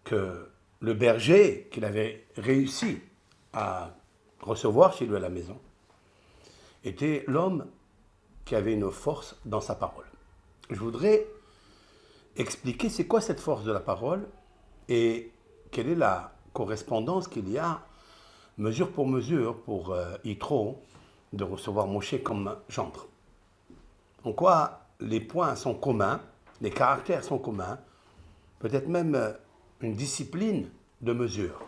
que le berger qu'il avait réussi à recevoir chez lui à la maison était l'homme qui avait une force dans sa parole. Je voudrais expliquer c'est quoi cette force de la parole et quelle est la correspondance qu'il y a mesure pour Yitro de recevoir Moshe comme gendre. En quoi les points sont communs, les caractères sont communs, peut-être même une discipline de mesure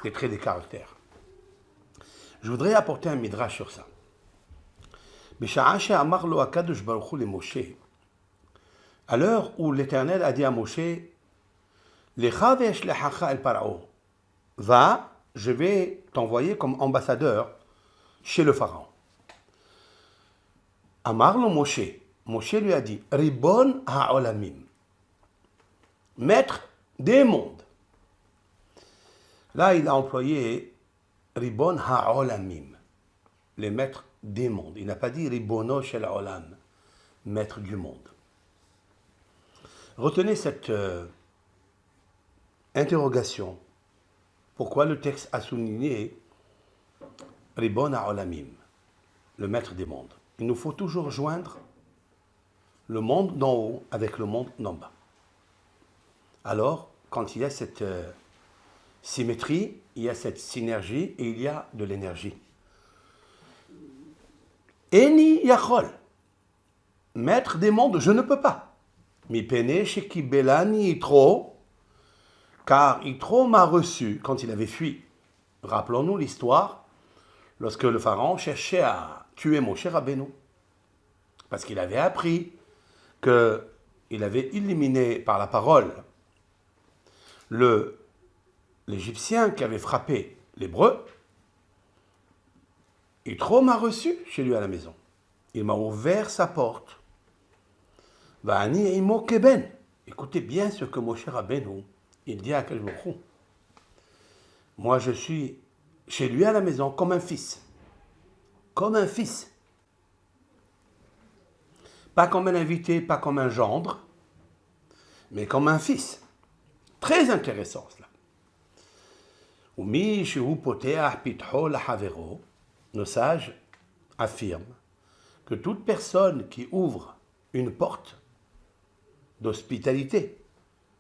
des traits des caractères. Je voudrais apporter un midrash sur ça. À l'heure où l'Éternel a dit à Moshe, va, je vais t'envoyer comme ambassadeur chez le Pharaon. Amar lo Moshe, Moshe lui a dit, Ribon ha'olamim, maître des mondes. Là, il a employé Ribon ha'olamim, les maîtres des mondes. Il n'a pas dit Ribono shel olam, maître du monde. Retenez cette interrogation pourquoi le texte a souligné Ribon Ha'olamim, le maître des mondes. Il nous faut toujours joindre le monde d'en haut avec le monde d'en bas. Alors, quand il y a cette symétrie, il y a cette synergie et il y a de l'énergie. Eni Yachol, maître des mondes, je ne peux pas. Mi pene shekibelani Yitro, car Yitro m'a reçu quand il avait fui. Rappelons-nous l'histoire, lorsque le pharaon cherchait à tuer Moshe Rabbeinu, parce qu'il avait appris qu'il avait éliminé par la parole l'Égyptien qui avait frappé l'Hébreu. Yitro m'a reçu chez lui à la maison. Il m'a ouvert sa porte. Va'ani imo keben. Écoutez bien ce que Moshe Rabbeinu, il dit à Akadosh Baruch Hu. Moi, je suis chez lui à la maison comme un fils. Comme un fils. Pas comme un invité, pas comme un gendre, mais comme un fils. Très intéressant cela. Umi shehu poteach pitcho lahavero. Nos sages affirment que toute personne qui ouvre une porte d'hospitalité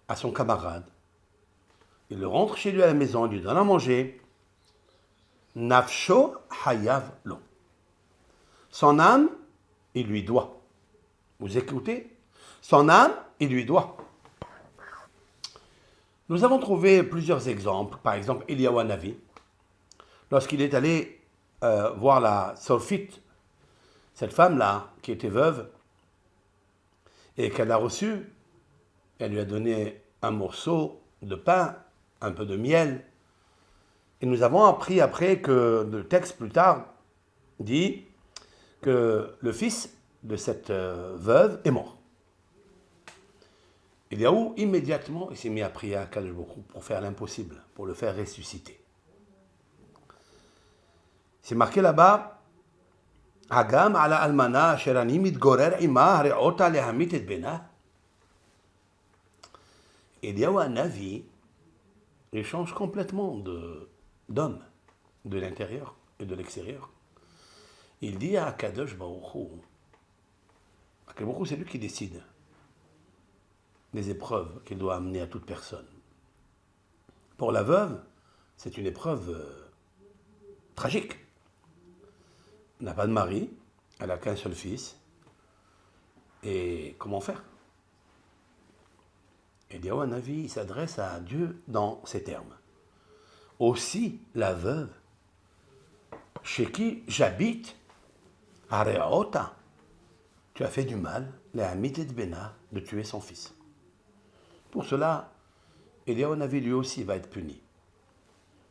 à son camarade, il le rentre chez lui à la maison, il lui donne à manger, nafsho hayav lo. Son âme, il lui doit. Vous écoutez? Son âme, il lui doit. Nous avons trouvé plusieurs exemples. Par exemple, Eliyahu Hanavi, lorsqu'il est allé voir la Sorfite, cette femme-là, qui était veuve, et qu'elle a reçue, elle lui a donné un morceau de pain, un peu de miel. Et nous avons appris après que le texte plus tard dit que le fils de cette veuve est mort. Eliyahu, immédiatement, il s'est mis à prier à Akadosh Baruch Hu pour faire l'impossible, pour le faire ressusciter. C'est marqué là-bas, Hagam ala almana asher ani mitgorer ima hare'ota lehamit et bena. Eliyahu Hanavi, il change complètement d'homme, de l'intérieur et de l'extérieur. Il dit à Akadosh Baruch Hu, Akadosh Baruch Hu, c'est lui qui décide des épreuves qu'il doit amener à toute personne. Pour la veuve, c'est une épreuve tragique. Elle n'a pas de mari, elle n'a qu'un seul fils. Et comment faire? Eliyahu Hanavi, il s'adresse à Dieu dans ces termes. Aussi la veuve, chez qui j'habite, Areota, tu as fait du mal, Lehamit et Bena, de tuer son fils. Pour cela, Eliyahu Hanavi lui aussi va être puni.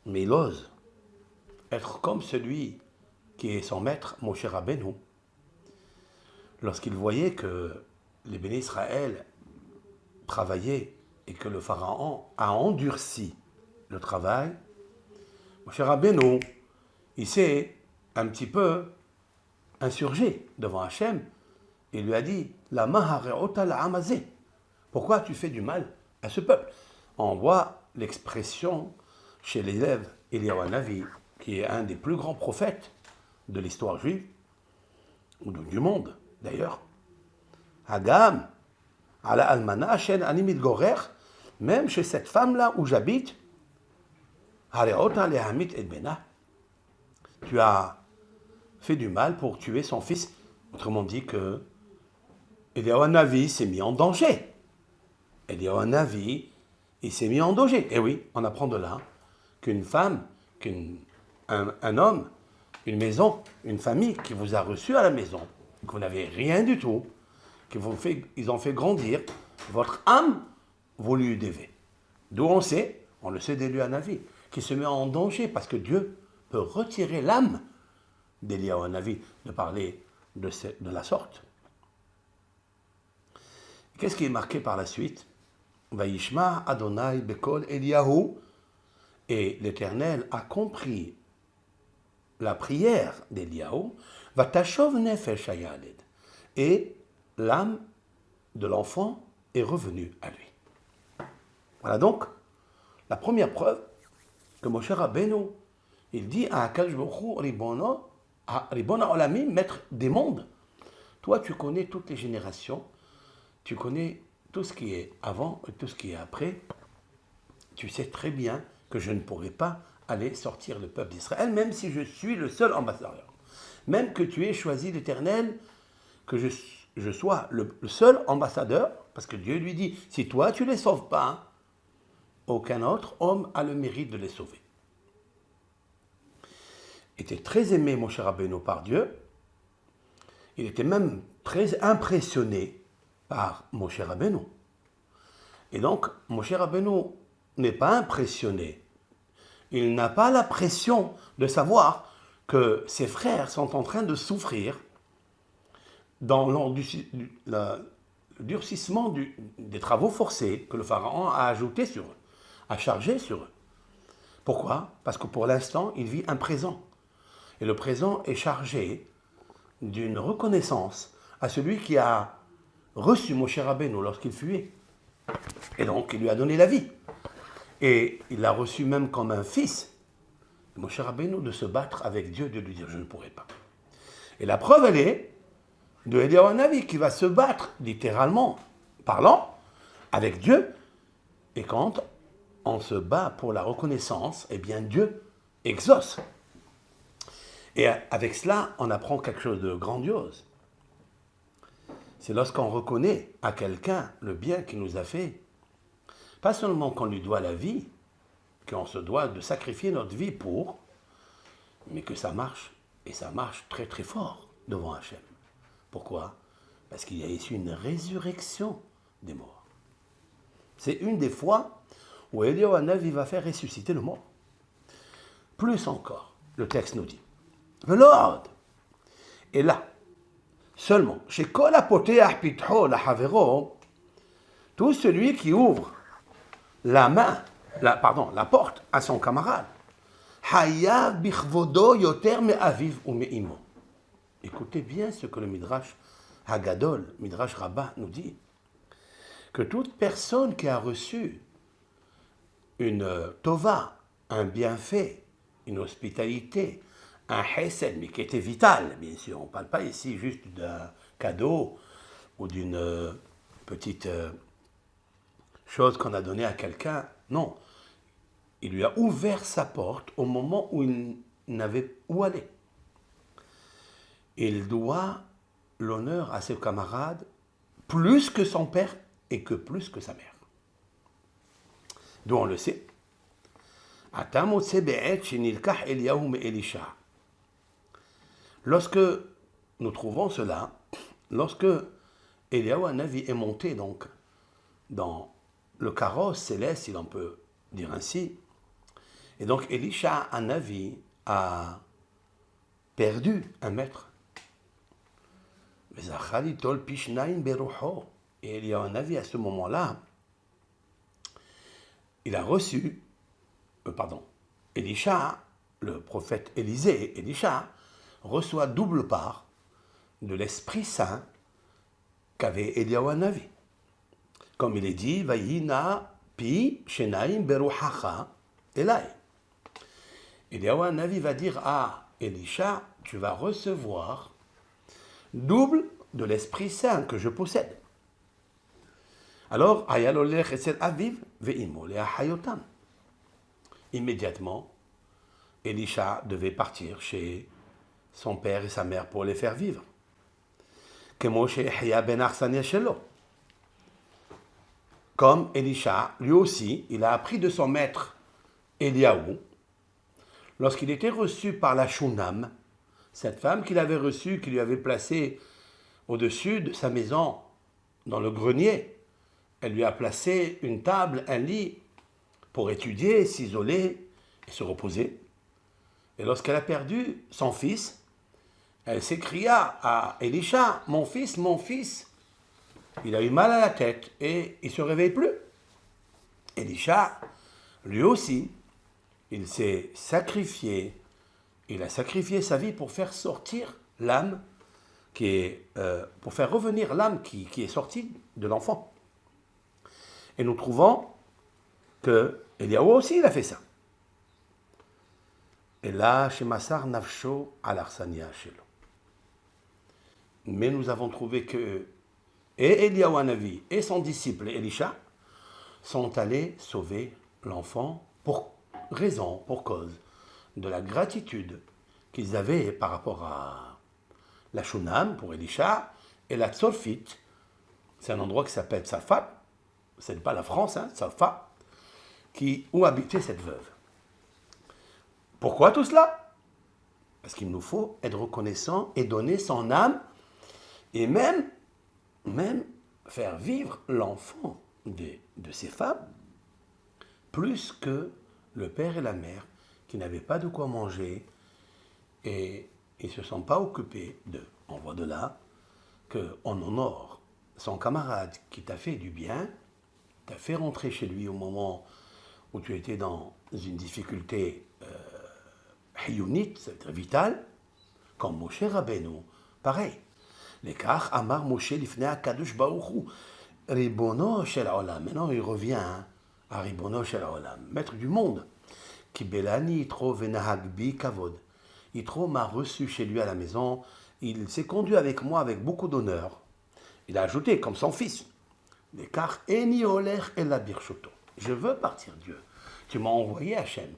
Mais il ose être comme celui qui est son maître, Moshe Rabbeinu. Lorsqu'il voyait que les bénis Israël travaillaient et que le pharaon a endurci le travail, Moshe Rabbeinu, il s'est un petit peu insurgé devant Hachem et lui a dit « La mahareota la amazé » Pourquoi tu fais du mal à ce peuple? On voit l'expression chez l'élève Eliyahu Hanavi, qui est un des plus grands prophètes de l'histoire juive, ou du monde d'ailleurs. Hagam, ala almana shen ani mitgorer, même chez cette femme-là où j'habite, hareota lehamit et bena, tu as fait du mal pour tuer son fils. Autrement dit que Eliyahu Hanavi s'est mis en danger. Eliyahu Hanavi, il s'est mis en danger. Et oui, on apprend de là qu'une femme, un homme, une maison, une famille qui vous a reçu à la maison, que vous n'avez rien du tout, ils ont fait grandir, votre âme, vous lui devez. D'où on le sait d'Eliyahu Hanavi, qui se met en danger parce que Dieu peut retirer l'âme d'Eliyahu Hanavi de parler de la sorte. Qu'est-ce qui est marqué par la suite? Vayishma Adonai Bekol Eliyahu, et l'Éternel a compris la prière d'Eliyahu, Vatashov Nefesh Hayaled, et l'âme de l'enfant est revenue à lui. Voilà donc la première preuve que Moshe Rabbeinu, il dit à Akadosh Baruch Hu, Ribona Olamim, maître des mondes, toi tu connais toutes les générations, tu connais tout ce qui est avant et tout ce qui est après, tu sais très bien que je ne pourrai pas aller sortir le peuple d'Israël, même si je suis le seul ambassadeur. Même que tu aies choisi l'Éternel, que je sois le seul ambassadeur, parce que Dieu lui dit, si toi tu ne les sauves pas, aucun autre homme a le mérite de les sauver. Il était très aimé, Moshe Rabbeinu, par Dieu. Il était même très impressionné par Moshe Rabbeinu. Et donc, Moshe Rabbeinu n'est pas impressionné. Il n'a pas la pression de savoir que ses frères sont en train de souffrir dans le durcissement des travaux forcés que le Pharaon a ajouté sur eux, a chargé sur eux. Pourquoi? Parce que pour l'instant, il vit un présent. Et le présent est chargé d'une reconnaissance à celui qui a reçu Moshe Rabbeinu lorsqu'il fuyait. Et donc, il lui a donné la vie. Et il l'a reçu même comme un fils. Moshe Rabbeinu de se battre avec Dieu, de lui dire, je ne pourrai pas. Et la preuve, elle est de Eliyahu Hanavi qui va se battre, littéralement parlant, avec Dieu. Et quand on se bat pour la reconnaissance, eh bien Dieu exauce. Et avec cela, on apprend quelque chose de grandiose. C'est lorsqu'on reconnaît à quelqu'un le bien qu'il nous a fait, pas seulement qu'on lui doit la vie, qu'on se doit de sacrifier notre vie pour, mais que ça marche, et ça marche très très fort devant Hachem. Pourquoi? Parce qu'il y a ici une résurrection des morts. C'est une des fois où Eliyahu Hanavi va faire ressusciter le mort. Plus encore, le texte nous dit, le Lord est là, seulement, chez Kol hapoteach pitcho lahavero, tout celui qui ouvre la porte à son camarade, hayav bichvodo yoter me'aviv ou me'imo. Écoutez bien ce que le Midrash Hagadol, Midrash Rabbah, nous dit, que toute personne qui a reçu une tova, un bienfait, une hospitalité, un hesed, mais qui était vital, bien sûr, on ne parle pas ici juste d'un cadeau ou d'une petite chose qu'on a donnée à quelqu'un, non. Il lui a ouvert sa porte au moment où il n'avait où aller. Il doit l'honneur à ses camarades plus que son père et que plus que sa mère. D'où on le sait. Lorsque nous trouvons cela, lorsque Eliyahu Hanavi est monté donc dans le carrosse céleste, si l'on peut dire ainsi, et donc Elisha Hanavi a perdu un maître. Et Eliyahu Hanavi, à ce moment-là, il a reçu, Elisha, le prophète Élisée, Elisha, reçoit double part de l'Esprit Saint qu'avait Eliyahu Hanavi. Comme il est dit, Vayina pi shenaim beruhacha elai. Eliyahu Hanavi va dire à Elisha, tu vas recevoir double de l'Esprit Saint que je possède. Alors, ayalolech esel aviv ve'imo le'ahayotam. Immédiatement, Elisha devait partir chez son père et sa mère pour les faire vivre. Comme Elisha, lui aussi, il a appris de son maître Eliyahu, lorsqu'il était reçu par la Shunam, cette femme qu'il avait reçue, qui lui avait placé au-dessus de sa maison, dans le grenier. Elle lui a placé une table, un lit, pour étudier, s'isoler et se reposer. Et lorsqu'elle a perdu son fils, elle s'écria à Elisha, mon fils, il a eu mal à la tête et il ne se réveille plus. Elisha, lui aussi, il s'est sacrifié, il a sacrifié sa vie pour faire sortir l'âme, pour faire revenir l'âme qui est sortie de l'enfant. Et nous trouvons que Eliyahu aussi, il a fait ça. Et là, chez Massar Nafsho al Arsania Shelo. Mais nous avons trouvé que et Eliyahu Hanavi et son disciple Elisha sont allés sauver l'enfant pour raison, pour cause de la gratitude qu'ils avaient par rapport à la Shunam pour Elisha et la Tzolfit. C'est un endroit qui s'appelle Tzalfat, ce n'est pas la France, Tzalfat, où habitait cette veuve. Pourquoi tout cela? Parce qu'il nous faut être reconnaissant et donner son âme et même faire vivre l'enfant de ces femmes plus que le père et la mère qui n'avaient pas de quoi manger et ils ne se sont pas occupés d'eux. On voit de là qu'on honore son camarade qui t'a fait du bien, t'a fait rentrer chez lui au moment où tu étais dans une difficulté hayunite, c'est-à-dire vitale, comme Moshe Rabbeinu, pareil. L'écart, Amar Moshe Lifnei HaKadosh Baruch Hu, Ribono Shel Olam. Maintenant, il revient à Ribono Shel Olam, maître du monde. Ki Belani Yitro Venahag Bi Kavod. Yitro m'a reçu chez lui à la maison. Il s'est conduit avec moi avec beaucoup d'honneur. Il a ajouté, comme son fils, l'écart Eni Oler El Birchoto. Je veux partir, Dieu. Tu m'as envoyé Hachem.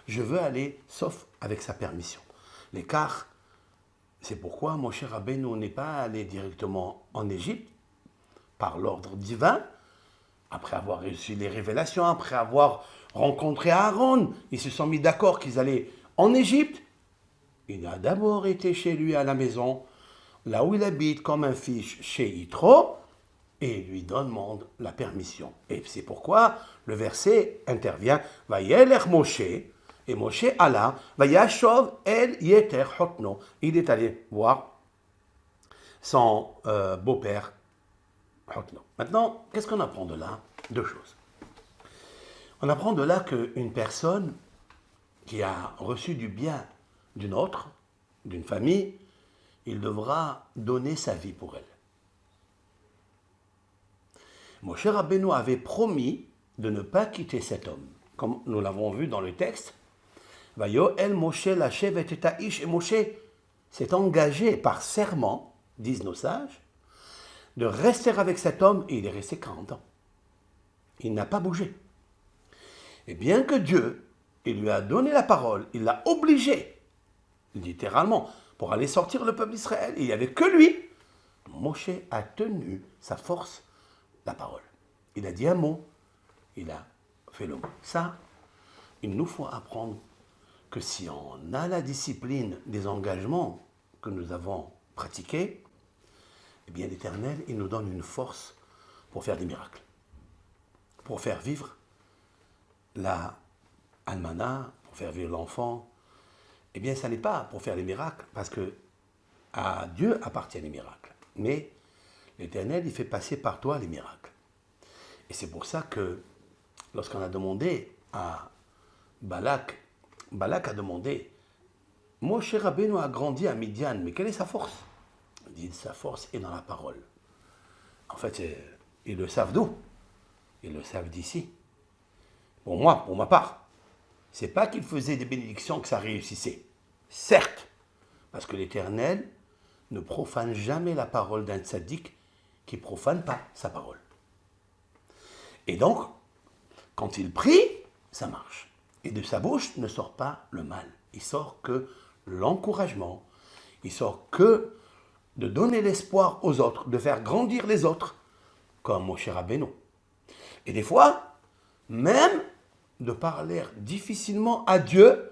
Je veux aller, sauf avec sa permission. L'écart, c'est pourquoi Moshe Rabbeinu n'est pas allé directement en Égypte, par l'ordre divin, après avoir reçu les révélations, après avoir rencontré Aaron. Ils se sont mis d'accord qu'ils allaient en Égypte. Il a d'abord été chez lui à la maison, là où il habite comme un fils chez Yitro, et il lui demande la permission. Et c'est pourquoi le verset intervient, « Vayelech Moshe » et Moshe alla, Vayashov el yeter hotno. Il est allé voir son beau-père Hotno. Maintenant, qu'est-ce qu'on apprend de là? Deux choses. On apprend de là qu'une personne qui a reçu du bien d'une autre, d'une famille, il devra donner sa vie pour elle. Moshe Rabbeinu avait promis de ne pas quitter cet homme, comme nous l'avons vu dans le texte. Vayoel Moshe Lashev et Taish, et Moshe s'est engagé par serment, disent nos sages, de rester avec cet homme, et il est resté 40 ans. Il n'a pas bougé. Et bien que Dieu, il lui a donné la parole, il l'a obligé, littéralement, pour aller sortir le peuple d'Israël, et il n'y avait que lui, Moshe a tenu sa force, la parole. Il a dit un mot, il a fait le mot. Ça, il nous faut apprendre que si on a la discipline des engagements que nous avons pratiqués, eh bien l'Éternel, il nous donne une force pour faire des miracles, pour faire vivre la almana, pour faire vivre l'enfant. Eh bien, ça n'est pas pour faire des miracles, parce que à Dieu appartiennent les miracles. Mais l'Éternel, il fait passer par toi les miracles. Et c'est pour ça que lorsqu'on a demandé à Balak a demandé, Moshe Rabbeinu a grandi à Midian, mais quelle est sa force? Il dit, sa force est dans la parole. En fait, ils le savent d'où? Ils le savent d'ici. Pour moi, pour ma part, c'est pas qu'il faisait des bénédictions que ça réussissait. Certes, parce que l'Éternel ne profane jamais la parole d'un tzaddik qui profane pas sa parole. Et donc, quand il prie, ça marche. Et de sa bouche ne sort pas le mal. Il sort que l'encouragement. Il sort que de donner l'espoir aux autres, de faire grandir les autres, comme Moshe Rabbeinu. Et des fois, même de parler difficilement à Dieu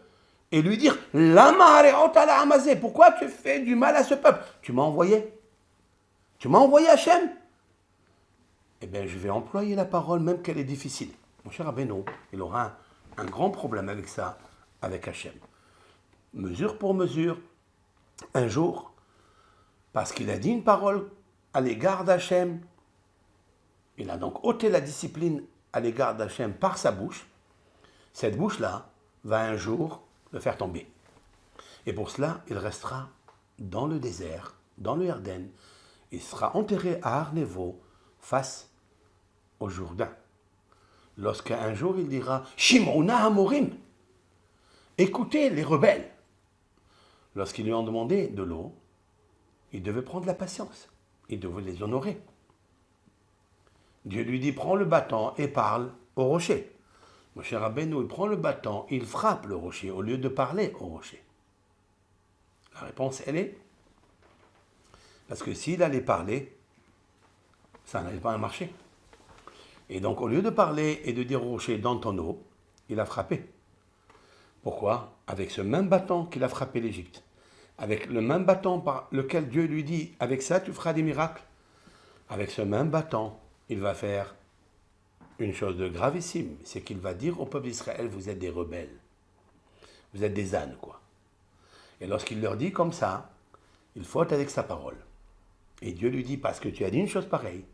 et lui dire « Lama hareot ala hamazé, pourquoi tu fais du mal à ce peuple? Tu m'as envoyé. Tu m'as envoyé Hachem. Eh bien, je vais employer la parole, même qu'elle est difficile. » Moshe Rabbeinu, il aura un grand problème avec ça, avec Hachem. Mesure pour mesure, un jour, parce qu'il a dit une parole à l'égard d'Hachem, il a donc ôté la discipline à l'égard d'Hachem par sa bouche, cette bouche-là va un jour le faire tomber. Et pour cela, il restera dans le désert, dans le Yarden, il sera enterré à Arnevo, face au Jourdain. Lorsqu'un jour il dira « Shim'ona Hamorim » écouter les rebelles. Lorsqu'ils lui ont demandé de l'eau, il devait prendre la patience. Il devait les honorer. Dieu lui dit, prends le bâton et parle au rocher. Moshe Rabbeinu, il prend le bâton, il frappe le rocher au lieu de parler au rocher. La réponse, elle est, parce que s'il allait parler, ça n'allait pas marcher. Et donc, au lieu de parler et de dire au rocher, dans ton eau, il a frappé. Pourquoi? Avec ce même bâton qu'il a frappé l'Égypte. Avec le même bâton par lequel Dieu lui dit, avec ça tu feras des miracles. Avec ce même bâton, il va faire une chose de gravissime, c'est qu'il va dire au peuple d'Israël, vous êtes des rebelles. Vous êtes des ânes, quoi. Et lorsqu'il leur dit comme ça, il faute avec sa parole. Et Dieu lui dit, parce que tu as dit une chose pareille,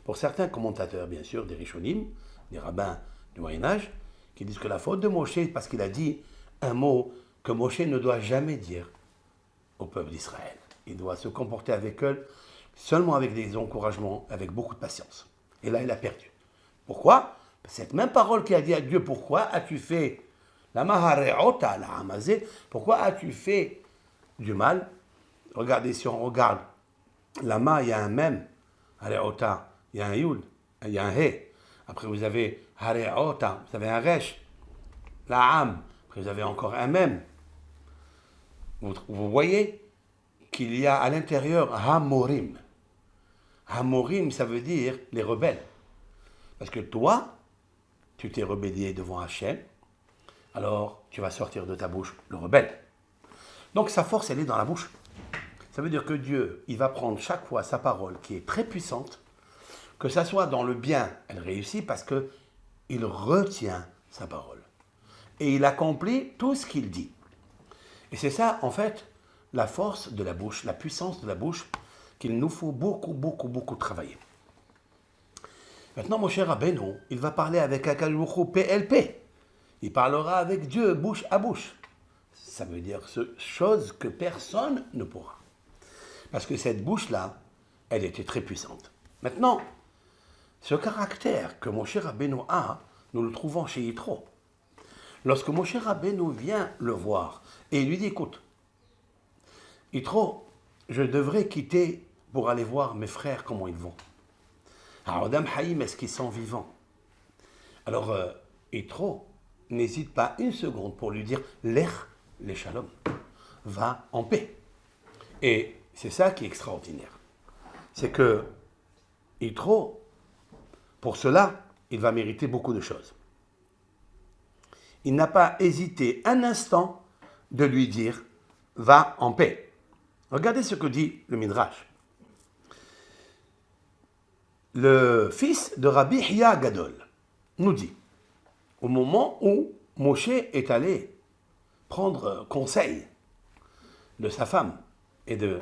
pour certains commentateurs, bien sûr, des Rishonim, des rabbins du Moyen-Âge, qui disent que la faute de Moshe, parce qu'il a dit un mot que Moshe ne doit jamais dire au peuple d'Israël. Il doit se comporter avec eux seulement avec des encouragements, avec beaucoup de patience. Et là, il a perdu. Pourquoi? Cette même parole qui a dit à Dieu, pourquoi as-tu fait la mahareota, la hamazé, pourquoi as-tu fait du mal? Regardez, si on regarde, la ma, il y a un même, hareota, il y a un yud, il y a un he. Après, vous avez hareota, vous avez un resh, la ham, après, vous avez encore un même. Vous voyez qu'il y a à l'intérieur hamorim. Hamorim, ça veut dire les rebelles. Parce que toi, tu t'es rebellé devant Hachem, alors tu vas sortir de ta bouche le rebelle. Donc sa force, elle est dans la bouche. Ça veut dire que Dieu, il va prendre chaque fois sa parole qui est très puissante, que ça soit dans le bien, elle réussit parce que il retient sa parole. Et il accomplit tout ce qu'il dit. Et c'est ça, en fait, la force de la bouche, la puissance de la bouche, qu'il nous faut beaucoup travailler. Maintenant, mon cher Rabbeinu, il va parler avec Akadosh Baruch Hu PLP. Il parlera avec Dieu bouche à bouche. Ça veut dire chose que personne ne pourra. Parce que cette bouche-là, elle était très puissante. Maintenant, ce caractère que mon cher Rabbeinu a, nous le trouvons chez Yitro. Lorsque mon cher Rabbeinu vient le voir et il lui dit, écoute, Yitro, je devrais quitter pour aller voir mes frères comment ils vont. Alors, Adam Haïm, est-ce qu'ils sont vivants? Alors, Yitro n'hésite pas une seconde pour lui dire, Lech les shalom, va en paix. Et c'est ça qui est extraordinaire. C'est que Yitro, pour cela, il va mériter beaucoup de choses. Il n'a pas hésité un instant de lui dire « va en paix ». Regardez ce que dit le Midrash. Le fils de Rabbi Hiya Gadol nous dit, au moment où Moshe est allé prendre conseil de sa femme et de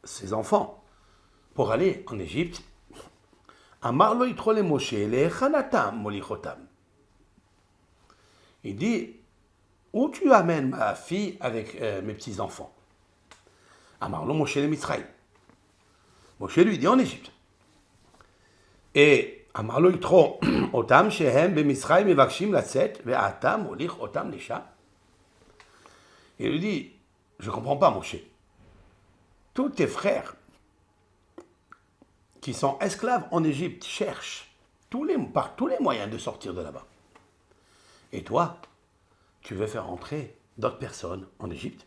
ses enfants pour aller en Égypte, Amar lo yitro le Moshe le'echanatam molichotam. Il dit, où tu amènes ma fille avec mes petits-enfants? Amarlo Moshe le Mitzrayim. Moshe lui dit en Égypte. Et Amarlo Yitro, Otam shehem b'Mitzrayim mevakshim latzet, ve'ata molich otam lesha. Il lui dit, je ne comprends pas Moshe. Tous tes frères qui sont esclaves en Égypte cherchent par tous les moyens de sortir de là-bas. Et toi, tu veux faire entrer d'autres personnes en Égypte?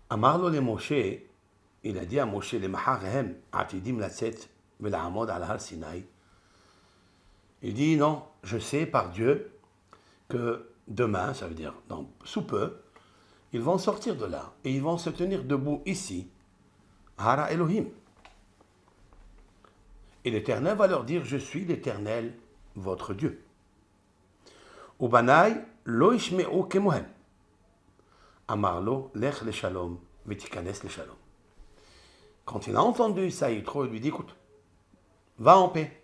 Amarlo le Moshe, il a dit à Moshe, le maharehem atidim latzet vela'amod al har Sinaï. Il dit, non, je sais par Dieu que demain, ça veut dire sous peu, ils vont sortir de là et ils vont se tenir debout ici, Hara Elohim. Et l'Éternel va leur dire, je suis l'Éternel, votre Dieu. Ubanai lo ishme'u kemohem. Amarlo lech le shalom, vetikanes le shalom. Quand il a entendu ça, Yitro lui dit, écoute, va en paix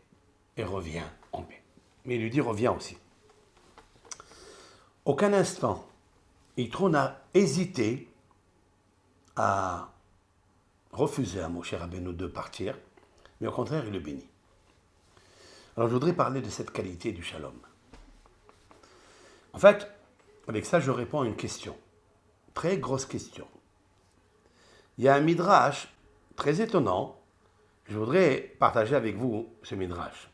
et reviens en paix. Mais il lui dit, reviens aussi. Aucun instant, Yitro n'a hésité à refuser à Moshe Rabbeinu de partir, mais au contraire, il le bénit. Alors je voudrais parler de cette qualité du shalom. En fait, Avec ça, je réponds à une question. Très grosse question. Il y a un midrash très étonnant. Je voudrais partager avec vous ce midrash.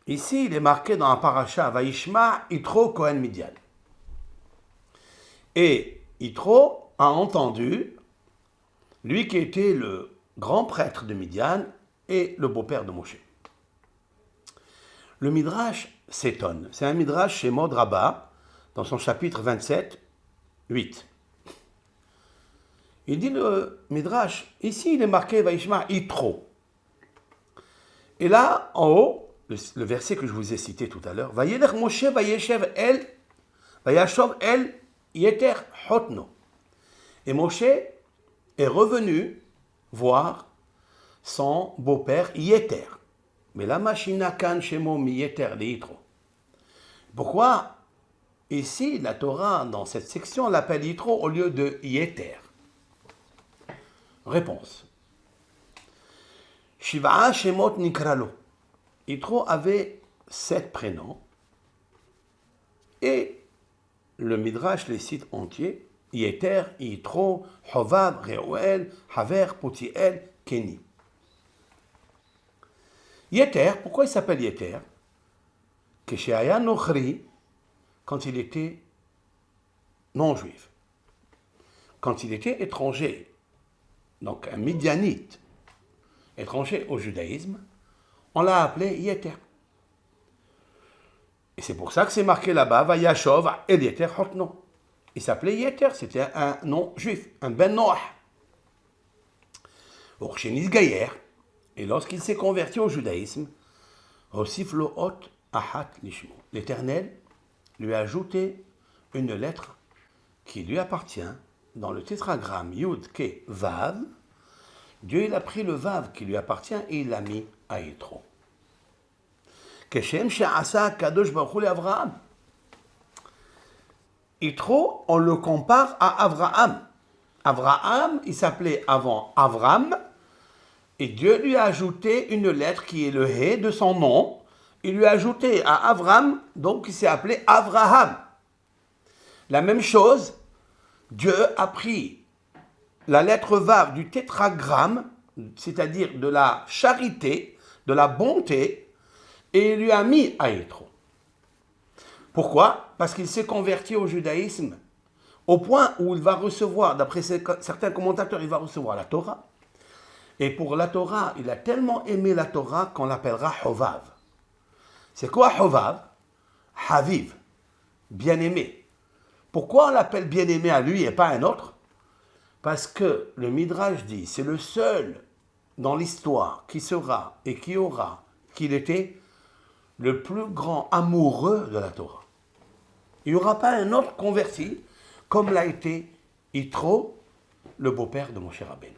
Ici, il est marqué dans la paracha Vaishma Yitro Kohen Midian. Et Yitro a entendu, lui qui était le grand prêtre de Midian et le beau-père de Moshe. Le midrash s'étonne. C'est un midrash chez Mod Rabbah, dans son chapitre 27, 8. Il dit le midrash, ici il est marqué Vaishma Yitro. Et là, en haut, le verset que je vous ai cité tout à l'heure, Vayelech Moshe Vayeshev El, Vayashov El Yeter Hotno. Et Moshe est revenu voir son beau-père Yeter. Mais la machina kan shemo mi Yeter le Yitro. Pourquoi ici la Torah, dans cette section, l'appelle Yitro au lieu de Yeter? Réponse. Shiva'a Shemot Nikralo. Yitro avait 7 prénoms et le Midrash les cite entiers. Yeter, Yitro, Hovav, Reuel, Haver, Potiel, Keni. Yeter, pourquoi il s'appelle Yeter? Kesheaya Nochri, quand il était non-juif, quand il était étranger, donc un Midianite, étranger au judaïsme, on l'a appelé Yeter. Et c'est pour ça que c'est marqué là-bas, Vayashov El Yeter Hotno. Il s'appelait Yeter, c'était un nom juif, un Ben Noach. Orchenis Gayer, et lorsqu'il s'est converti au judaïsme, Osif Lo Hot Ahat Lishmo. L'Éternel lui a ajouté une lettre qui lui appartient dans le tétragramme Yud Ke Vav. Dieu il a pris le Vav qui lui appartient et il l'a mis à Yitro. Keshem She'asa Kadosh Baruch Hu Avraham. Yitro, on le compare à Avraham. Avraham, il s'appelait avant Avram, et Dieu lui a ajouté une lettre qui est le He de son nom. Il lui a ajouté à Avram, donc il s'est appelé Avraham. La même chose, Dieu a pris la lettre Vav du tétragramme, c'est-à-dire de la charité, de la bonté, et il lui a mis à Yitro. Pourquoi? Parce qu'il s'est converti au judaïsme au point où il va recevoir, d'après certains commentateurs, il va recevoir la Torah. Et pour la Torah, il a tellement aimé la Torah qu'on l'appellera Hovav. C'est quoi Hovav? Haviv, bien-aimé. Pourquoi on l'appelle bien-aimé à lui et pas à un autre? Parce que le Midrash dit, c'est le seul dans l'histoire qui sera et qui aura, qu'il était le plus grand amoureux de la Torah. Il n'y aura pas un autre converti comme l'a été Yitro, le beau-père de Moshe Rabbeinu.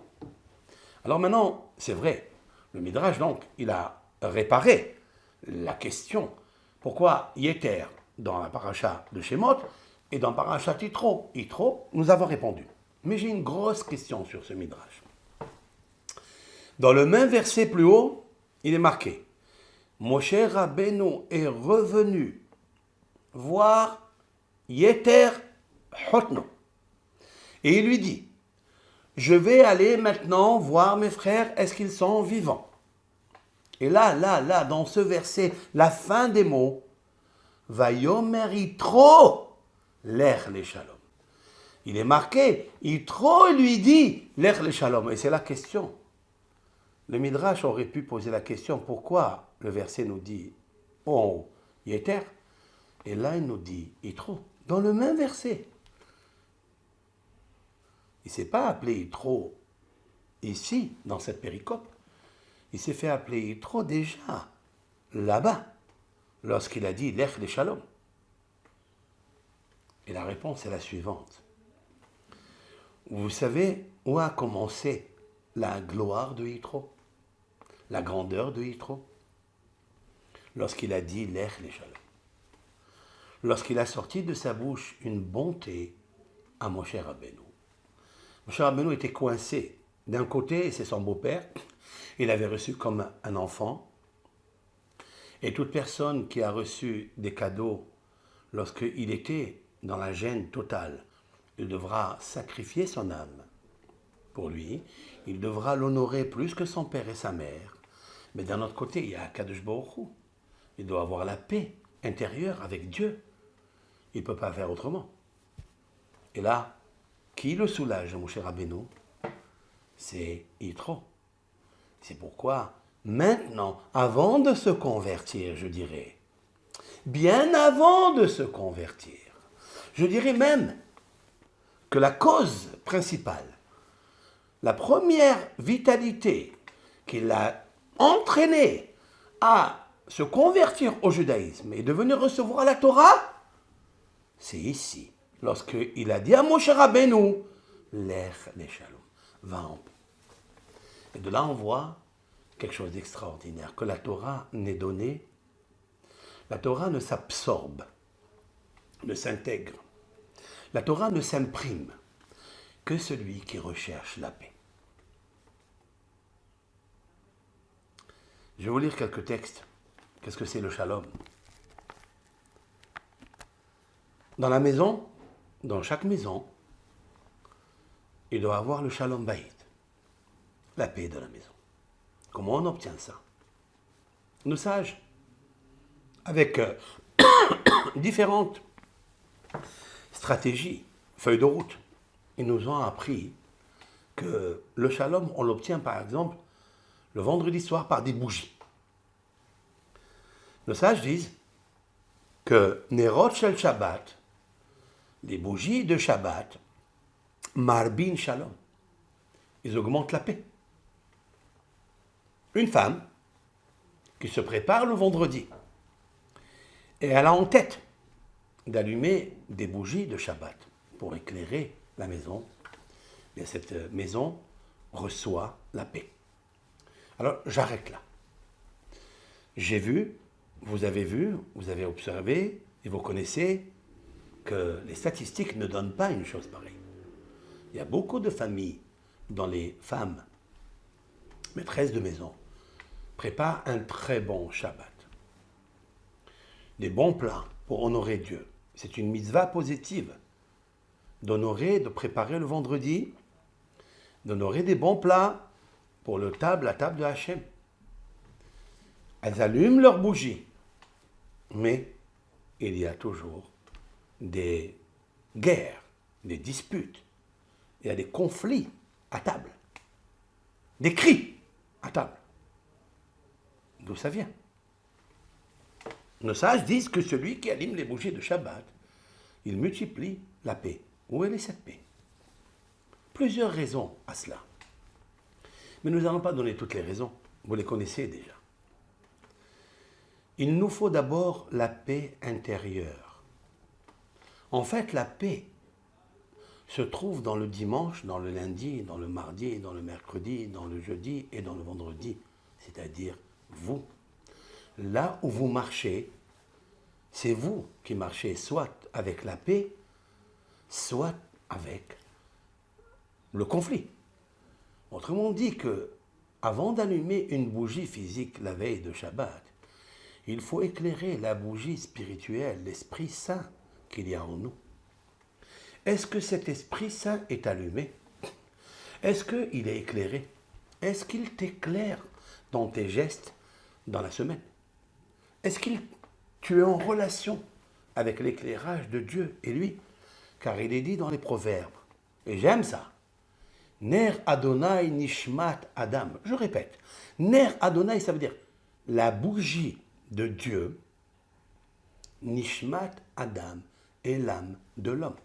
Alors maintenant, c'est vrai, le Midrash donc, il a réparé la question. Pourquoi Yeter dans la paracha de Shemot et dans la paracha Yitro? Yitro, nous avons répondu. Mais j'ai une grosse question sur ce Midrash. Dans le même verset plus haut, il est marqué Moshe Rabbeinu est revenu voir Yeter Hotno. Et il lui dit, je vais aller maintenant voir mes frères, est-ce qu'ils sont vivants? Et là, dans ce verset, la fin des mots, Vayomer Yitro, l'er le shalom. Il est marqué, Yitro lui dit, l'er le shalom. Et c'est la question. Le Midrash aurait pu poser la question, pourquoi le verset nous dit, oh, Yeter, et là il nous dit, Yitro, dans le même verset. Il ne s'est pas appelé Yitro ici, dans cette péricope. Il s'est fait appeler Yitro déjà, là-bas, lorsqu'il a dit Lech le Shalom. Et la réponse est la suivante. Vous savez où a commencé la gloire de Yitro? La grandeur de Yitro? Lorsqu'il a dit Lech le Shalom. Lorsqu'il a sorti de sa bouche une bonté à Moshe Rabbeinu. Moshe Rabbeinu était coincé. D'un côté, c'est son beau-père. Il l'avait reçu comme un enfant. Et toute personne qui a reçu des cadeaux lorsqu'il était dans la gêne totale, il devra sacrifier son âme pour lui, il devra l'honorer plus que son père et sa mère. Mais d'un autre côté, il y a Kadosh Baruch Hu. Il doit avoir la paix intérieure avec Dieu. Il ne peut pas faire autrement. Et là, qui le soulage, mon cher Rabbeinu? C'est Yitro. C'est pourquoi, maintenant, avant de se convertir, je dirais, bien avant de se convertir, je dirais même que la cause principale, la première vitalité qui l'a entraîné à se convertir au judaïsme et de venir recevoir la Torah, c'est ici, lorsqu'il a dit à Moshe Rabbeinu, Lech Leshalom, va en paix. Et de là, on voit quelque chose d'extraordinaire, que la Torah n'est donnée, la Torah ne s'absorbe, ne s'intègre, la Torah ne s'imprime que celui qui recherche la paix. Je vais vous lire quelques textes. Qu'est-ce que c'est le shalom? Dans la maison, dans chaque maison, il doit avoir le shalom bayit, la paix de la maison. Comment on obtient ça? Nos sages, avec différentes stratégies, feuilles de route, ils nous ont appris que le shalom, on l'obtient par exemple le vendredi soir par des bougies. Nos sages disent que Nerot Shel Shabbat, les bougies de Shabbat, Marbin Shalom, ils augmentent la paix. Une femme qui se prépare le vendredi et elle a en tête d'allumer des bougies de Shabbat pour éclairer la maison, et cette maison reçoit la paix. Alors j'arrête là. J'ai vu, vous avez observé et vous connaissez que les statistiques ne donnent pas une chose pareille. Il y a beaucoup de familles dont les femmes, maîtresses de maison, préparent un très bon Shabbat. Des bons plats pour honorer Dieu. C'est une mitzvah positive d'honorer, de préparer le vendredi, d'honorer des bons plats pour la table de Hachem. Elles allument leurs bougies, mais il y a toujours des guerres, des disputes, il y a des conflits à table, des cris à table. D'où ça vient? Nos sages disent que celui qui allume les bougies de Shabbat, il multiplie la paix. Où est cette paix? Plusieurs raisons à cela. Mais nous n'allons pas donner toutes les raisons, vous les connaissez déjà. Il nous faut d'abord la paix intérieure. En fait, la paix se trouve dans le dimanche, dans le lundi, dans le mardi, dans le mercredi, dans le jeudi et dans le vendredi. C'est-à-dire vous. Là où vous marchez, c'est vous qui marchez soit avec la paix, soit avec le conflit. Autrement dit que, avant d'allumer une bougie physique la veille de Shabbat, il faut éclairer la bougie spirituelle, l'Esprit Saint qu'il y a en nous. Est-ce que cet Esprit Saint est allumé? Est-ce qu'il est éclairé? Est-ce qu'il t'éclaire dans tes gestes dans la semaine? Est-ce que tu es en relation avec l'éclairage de Dieu et lui? Car il est dit dans les Proverbes, et j'aime ça, Ner Adonai Nishmat Adam. Je répète, Ner Adonai, ça veut dire la bougie de Dieu, Nishmat Adam, est l'âme de l'homme.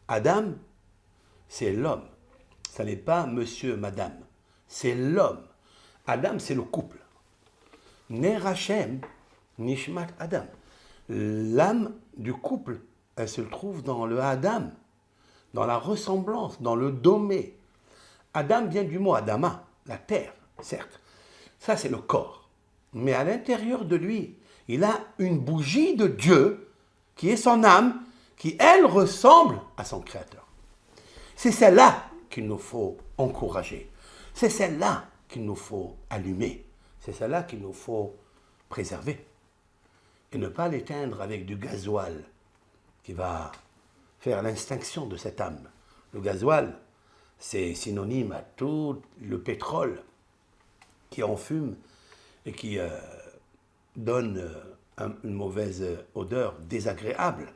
Adam, c'est l'homme. Ça n'est pas monsieur, madame. C'est l'homme. Adam, c'est le couple. Ner Hashem, Nishmat Adam. L'âme du couple, elle se trouve dans le Adam, dans la ressemblance, dans le domé. Adam vient du mot Adama, la terre, certes. Ça, c'est le corps. Mais à l'intérieur de lui, il a une bougie de Dieu qui est son âme, qui, elle, ressemble à son Créateur. C'est celle-là qu'il nous faut encourager. C'est celle-là qu'il nous faut allumer. C'est celle-là qu'il nous faut préserver et ne pas l'éteindre avec du gasoil qui va faire l'extinction de cette âme. Le gasoil, c'est synonyme à tout le pétrole qui enfume et qui donne une mauvaise odeur désagréable.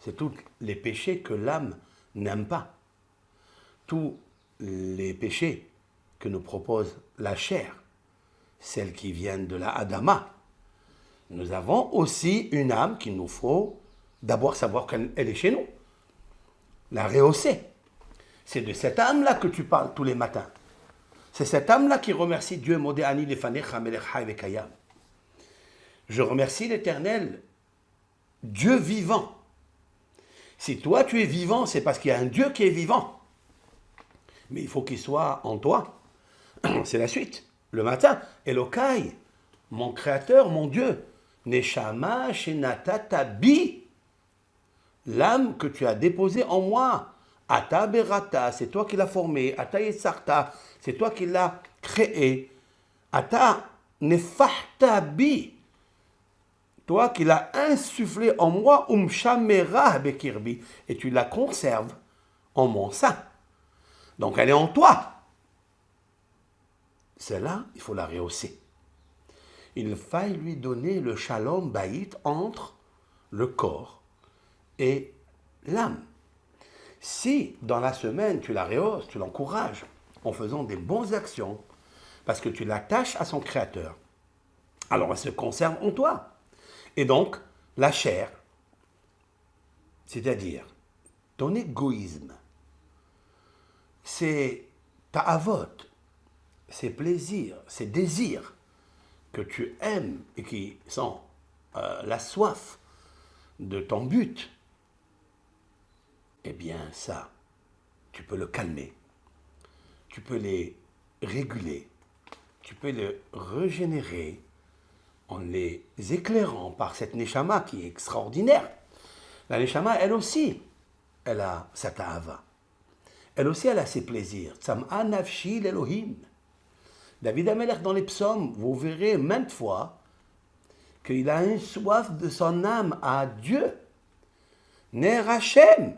C'est tous les péchés que l'âme n'aime pas. Tous les péchés que nous propose la chair, celles qui viennent de la Adama. Nous avons aussi une âme qu'il nous faut d'abord savoir qu'elle est chez nous, la rehausser. C'est de cette âme-là que tu parles tous les matins. C'est cette âme-là qui remercie Dieu. Modéani lefanecha melech hay vekayam. Je remercie l'Éternel, Dieu vivant. Si toi tu es vivant, c'est parce qu'il y a un Dieu qui est vivant. Mais il faut qu'il soit en toi. C'est la suite. Le matin, Elokai, mon créateur, mon Dieu, Neshama shenatata bi, l'âme que tu as déposée en moi. Ata berata, c'est toi qui l'as formée. Ata yetsarta, c'est toi qui l'as créé. Ata nefahta bi, toi qui l'as insufflé en moi, umshamera bekirbi, et tu la conserves en mon sein. Donc elle est en toi. Celle-là, il faut la rehausser. Il faille lui donner le shalom baït entre le corps et l'âme. Si dans la semaine tu la rehausses, tu l'encourages en faisant des bonnes actions, parce que tu l'attaches à son créateur, alors elle se conserve en toi. Et donc, la chair, c'est-à-dire ton égoïsme, c'est ta avote, ces plaisirs, ces désirs que tu aimes et qui sont la soif de ton but, eh bien ça, tu peux le calmer, tu peux les réguler, tu peux les régénérer en les éclairant par cette neshama qui est extraordinaire. La neshama, elle aussi, elle a sa ta'ava. Elle aussi, elle a ses plaisirs. Tzam'a nafshi l'Elohim. David Amelech dans les psaumes, vous verrez maintes fois qu'il a une soif de son âme à Dieu. Ner Hashem,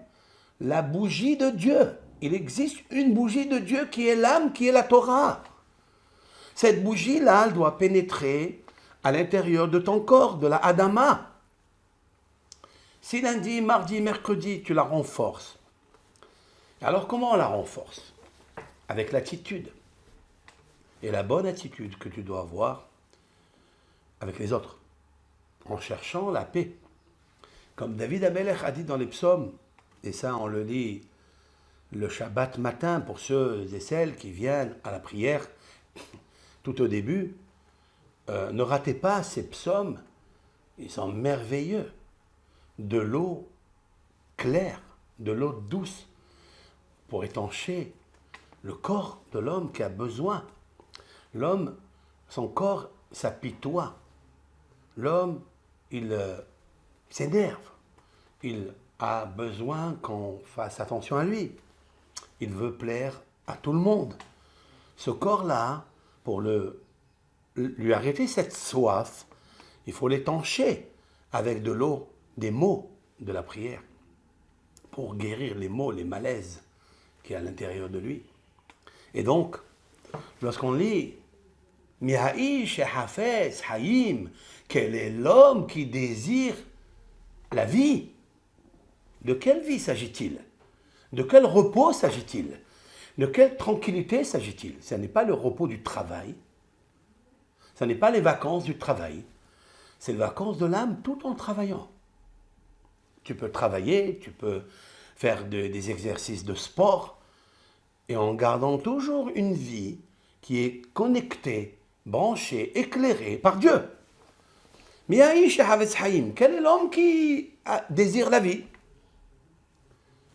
la bougie de Dieu. Il existe une bougie de Dieu qui est l'âme, qui est la Torah. Cette bougie-là, elle doit pénétrer à l'intérieur de ton corps, de la Adama. Si lundi, mardi, mercredi, tu la renforces. Alors comment on la renforce? Avec l'attitude. Et la bonne attitude que tu dois avoir avec les autres, en cherchant la paix. Comme David Amelech a dit dans les psaumes, et ça on le lit le Shabbat matin pour ceux et celles qui viennent à la prière tout au début, ne ratez pas ces psaumes, ils sont merveilleux. De l'eau claire, de l'eau douce, pour étancher le corps de l'homme qui a besoin. L'homme, son corps s'apitoie. L'homme, il s'énerve. Il a besoin qu'on fasse attention à lui. Il veut plaire à tout le monde. Ce corps-là, pour lui arrêter cette soif, il faut l'étancher avec de l'eau, des mots de la prière, pour guérir les maux, les malaises qu'il y a à l'intérieur de lui. Et donc, lorsqu'on lit Mihaïsh et Hafez, Haïm, quel est l'homme qui désire la vie? De quelle vie s'agit-il? De quel repos s'agit-il? De quelle tranquillité s'agit-il? Ce n'est pas le repos du travail, ce n'est pas les vacances du travail, c'est les vacances de l'âme tout en travaillant. Tu peux travailler, tu peux faire des exercices de sport, et en gardant toujours une vie qui est connectée, branchée, éclairée par Dieu. Miaïch Havetz Haïm, quel est l'homme qui désire la vie?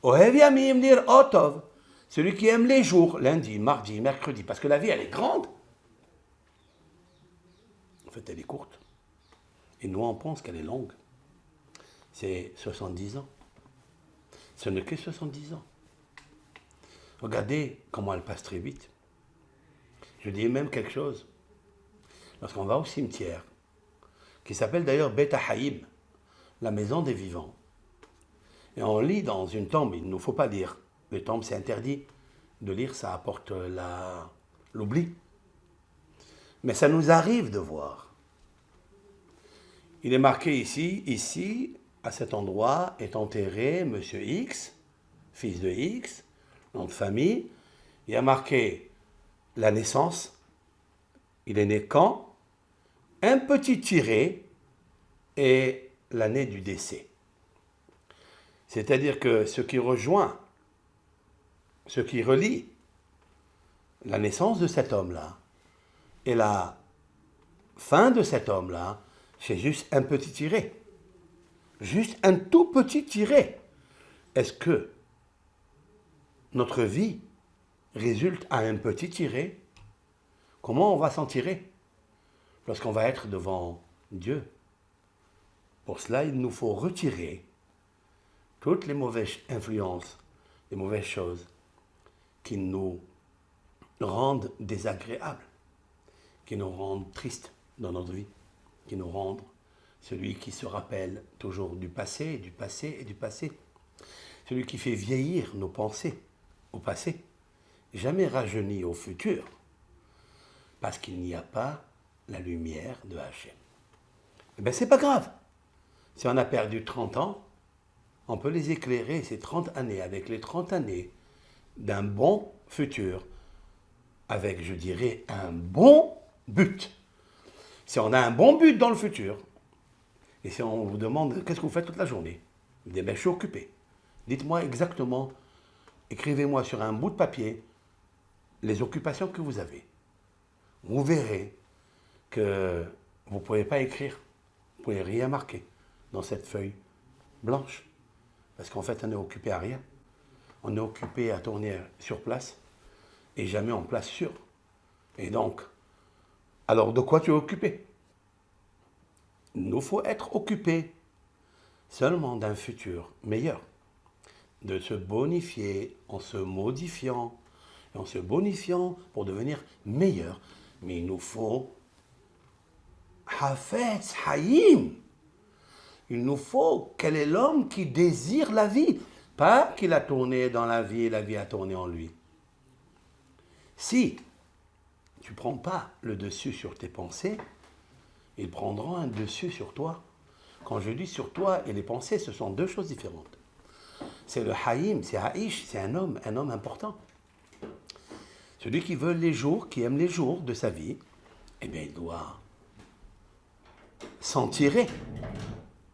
Ohev Yamim Lir Otov, celui qui aime les jours, lundi, mardi, mercredi, parce que la vie elle est grande. En fait, elle est courte. Et nous, on pense qu'elle est longue. C'est 70 ans. Ce n'est que 70 ans. Regardez comment elle passe très vite. Je dis même quelque chose. Lorsqu'on va au cimetière, qui s'appelle d'ailleurs Bet Haïm, la maison des vivants. Et on lit dans une tombe, il ne nous faut pas lire. Les tombes, c'est interdit de lire, ça apporte l'oubli. Mais ça nous arrive de voir. Il est marqué ici, à cet endroit est enterré Monsieur X, fils de X, nom de famille. Il y a marqué la naissance, il est né quand, un petit tiret et l'année du décès. C'est-à-dire que ce qui rejoint, ce qui relie la naissance de cet homme-là et la fin de cet homme-là, c'est juste un petit tiret. Juste un tout petit tiret. Est-ce que notre vie résulte à un petit tiret? Comment on va s'en tirer lorsqu'on va être devant Dieu? Pour cela, il nous faut retirer toutes les mauvaises influences, les mauvaises choses qui nous rendent désagréables, qui nous rendent tristes dans notre vie, qui nous rendent celui qui se rappelle toujours du passé, du passé et du passé, celui qui fait vieillir nos pensées au passé, jamais rajeunir au futur, parce qu'il n'y a pas la lumière de Hachem. Eh bien, c'est pas grave. Si on a perdu 30 ans, on peut les éclairer, ces 30 années, avec les 30 années d'un bon futur, avec, je dirais, un bon but. Si on a un bon but dans le futur, et si on vous demande qu'est-ce que vous faites toute la journée, vous dites, ben, je suis occupé. Dites-moi exactement, écrivez-moi sur un bout de papier les occupations que vous avez. Vous verrez que vous ne pouvez pas écrire, vous ne pouvez rien marquer dans cette feuille blanche. Parce qu'en fait, on est occupé à rien. On est occupé à tourner sur place et jamais en place sûre. Et donc, alors de quoi tu es occupé? Il nous faut être occupé seulement d'un futur meilleur, de se bonifier en se modifiant, et en se bonifiant pour devenir meilleur. Mais il nous faut Hafetz Haïm. Il nous faut quel est l'homme qui désire la vie, pas qu'il a tourné dans la vie et la vie a tourné en lui. Si tu ne prends pas le dessus sur tes pensées, ils prendront un dessus sur toi. Quand je dis sur toi et les pensées, ce sont deux choses différentes. C'est le Haïm, c'est Haïch, c'est un homme important. Celui qui veut les jours, qui aime les jours de sa vie, eh bien il doit s'en tirer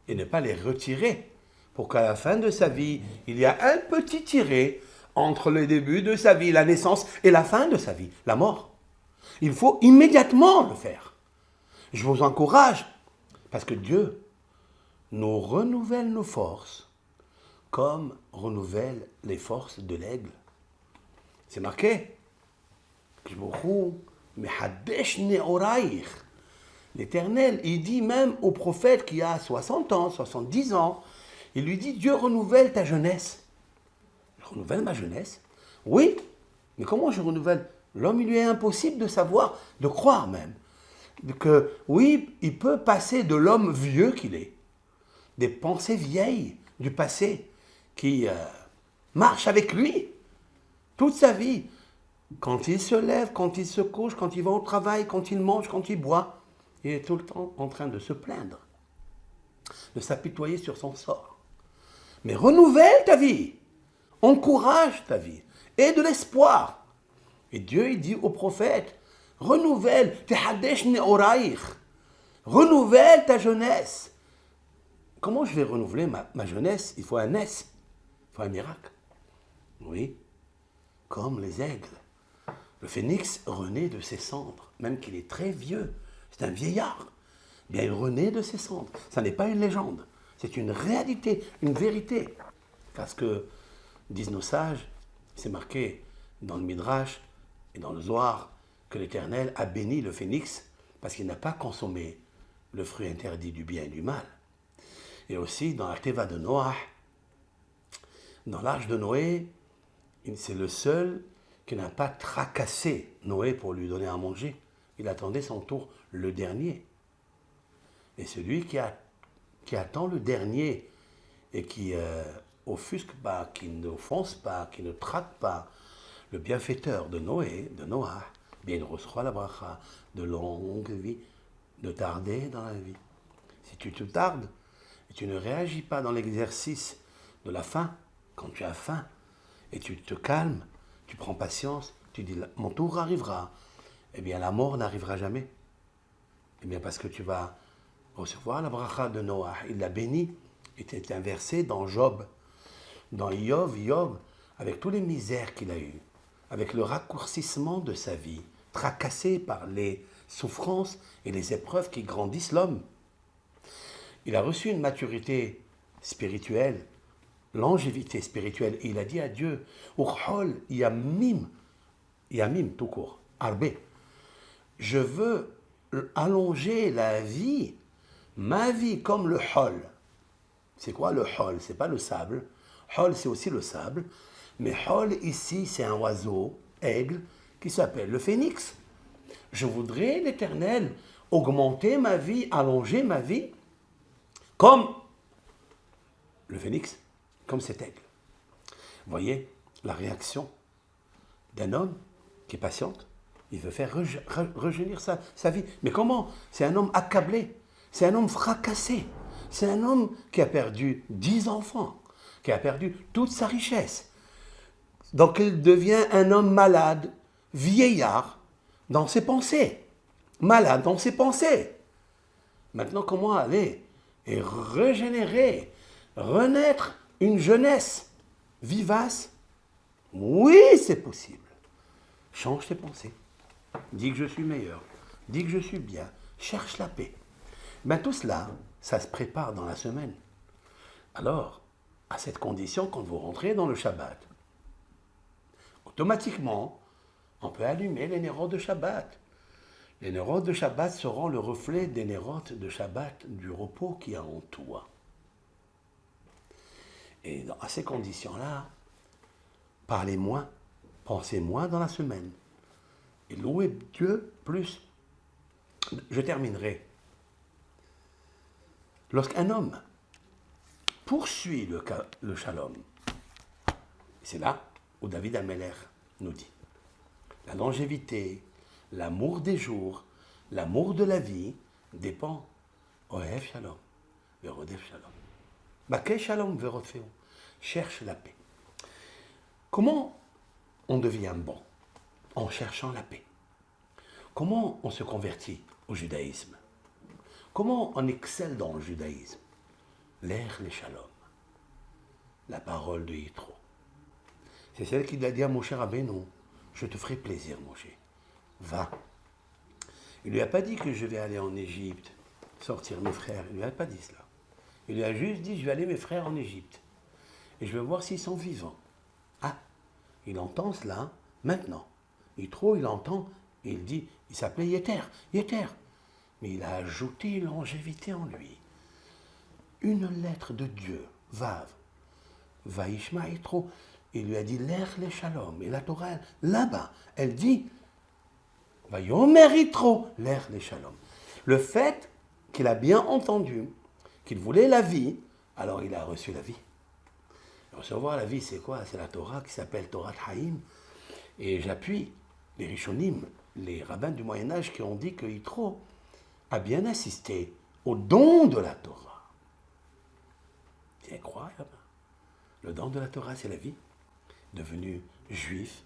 et ne pas les retirer pour qu'à la fin de sa vie, il y a un petit tiret entre le début de sa vie, la naissance, et la fin de sa vie, la mort. Il faut immédiatement le faire. Je vous encourage, parce que Dieu nous renouvelle nos forces comme renouvelle les forces de l'aigle. C'est marqué. L'Éternel, il dit même au prophète qui a 60 ans, 70 ans, il lui dit, Dieu renouvelle ta jeunesse. Je renouvelle ma jeunesse? Oui, mais comment je renouvelle? L'homme, il lui est impossible de savoir, de croire même, que oui, il peut passer de l'homme vieux qu'il est, des pensées vieilles du passé, qui marchent avec lui toute sa vie. Quand il se lève, quand il se couche, quand il va au travail, quand il mange, quand il boit, il est tout le temps en train de se plaindre, de s'apitoyer sur son sort. Mais renouvelle ta vie, encourage ta vie, et de l'espoir. Et Dieu, il dit au prophète, renouvelle, renouvelle ta jeunesse. Comment je vais renouveler ma jeunesse? Il faut un S, il faut un miracle. Oui, comme les aigles. Le phénix renaît de ses cendres, même qu'il est très vieux, c'est un vieillard. Bien, il renaît de ses cendres. Ça n'est pas une légende, c'est une réalité, une vérité. Parce que, disent nos sages, c'est marqué dans le Midrash et dans le Zohar, que l'Éternel a béni le phénix parce qu'il n'a pas consommé le fruit interdit du bien et du mal. Et aussi dans la Teva de Noah, dans l'Arche de Noé, c'est le seul qui n'a pas tracassé Noé pour lui donner à manger. Il attendait son tour, le dernier. Et celui qui attend le dernier et qui offusque pas, qui n'offense pas, qui ne traque pas le bienfaiteur de Noé, de Noah, bien il reçoit la bracha de longue vie, de tarder dans la vie. Si tu te tardes et tu ne réagis pas dans l'exercice de la faim, quand tu as faim, et tu te calmes, tu prends patience, tu dis mon tour arrivera, eh bien la mort n'arrivera jamais. Eh bien parce que tu vas recevoir la bracha de Noah, il l'a béni, était inversé dans Job, dans Yov, avec tous les misères qu'il a eues, avec le raccourcissement de sa vie, tracassé par les souffrances et les épreuves qui grandissent l'homme. Il a reçu une maturité spirituelle, longévité spirituelle, et il a dit à Dieu, Uchol yamim tout court, arbe, je veux allonger la vie, ma vie comme le hol. C'est quoi le hol? C'est pas le sable. Hol, c'est aussi le sable. Mais hol, ici, c'est un oiseau, aigle, qui s'appelle le phénix. Je voudrais, l'Éternel, augmenter ma vie, allonger ma vie, comme le phénix, comme cet aigle. Vous voyez la réaction d'un homme qui est patiente. Il veut faire rejaunir sa vie. Mais comment? C'est un homme accablé. C'est un homme fracassé. C'est un homme qui a perdu 10 enfants, qui a perdu toute sa richesse. Donc il devient un homme malade, vieillard, dans ses pensées. Malade dans ses pensées. Maintenant, comment aller et régénérer, renaître une jeunesse vivace? Oui, c'est possible. Change tes pensées. Dis que je suis meilleur. Dis que je suis bien. Cherche la paix. Ben, tout cela, ça se prépare dans la semaine. Alors, à cette condition, quand vous rentrez dans le Shabbat, automatiquement, on peut allumer les nérotes de Shabbat. Les nérotes de Shabbat seront le reflet des nérotes de Shabbat, du repos qu'il y a en toi. Et à ces conditions-là, parlez moins, pensez moins dans la semaine. Et louez Dieu plus. Je terminerai. Lorsqu'un homme poursuit le shalom, c'est là où David Ameler nous dit la longévité, l'amour des jours, l'amour de la vie dépend Ohev shalom, verodef shalom. Bakeh shalom, verodfeu. Cherche la paix. Comment on devient bon? En cherchant la paix. Comment on se convertit au judaïsme? Comment on excelle dans le judaïsme? L'air, les shalom. La parole de Yitro. C'est celle qui a dit à Moshe Rabbeinu, je te ferai plaisir, Moshe. Va. Il ne lui a pas dit que je vais aller en Égypte, sortir mes frères. Il ne lui a pas dit cela. Il lui a juste dit, je vais aller mes frères en Égypte. Et je vais voir s'ils sont vivants. Ah, il entend cela maintenant. Yitro, il entend, et il dit, il s'appelait Yeter. Mais il a ajouté une longévité en lui. Une lettre de Dieu, Vav, Vaishma Yitro, il lui a dit l'air les shalom. Et la Torah, là-bas, elle dit Vayomer Yitro, l'air les shalom. Le fait qu'il a bien entendu, qu'il voulait la vie, alors il a reçu la vie. Recevoir la vie, c'est quoi? C'est la Torah qui s'appelle Torah Haïm. Et j'appuie les Rishonim, les rabbins du Moyen-Âge qui ont dit que Yitro a bien assisté au don de la Torah. C'est incroyable. Le don de la Torah, c'est la vie. Devenu juif,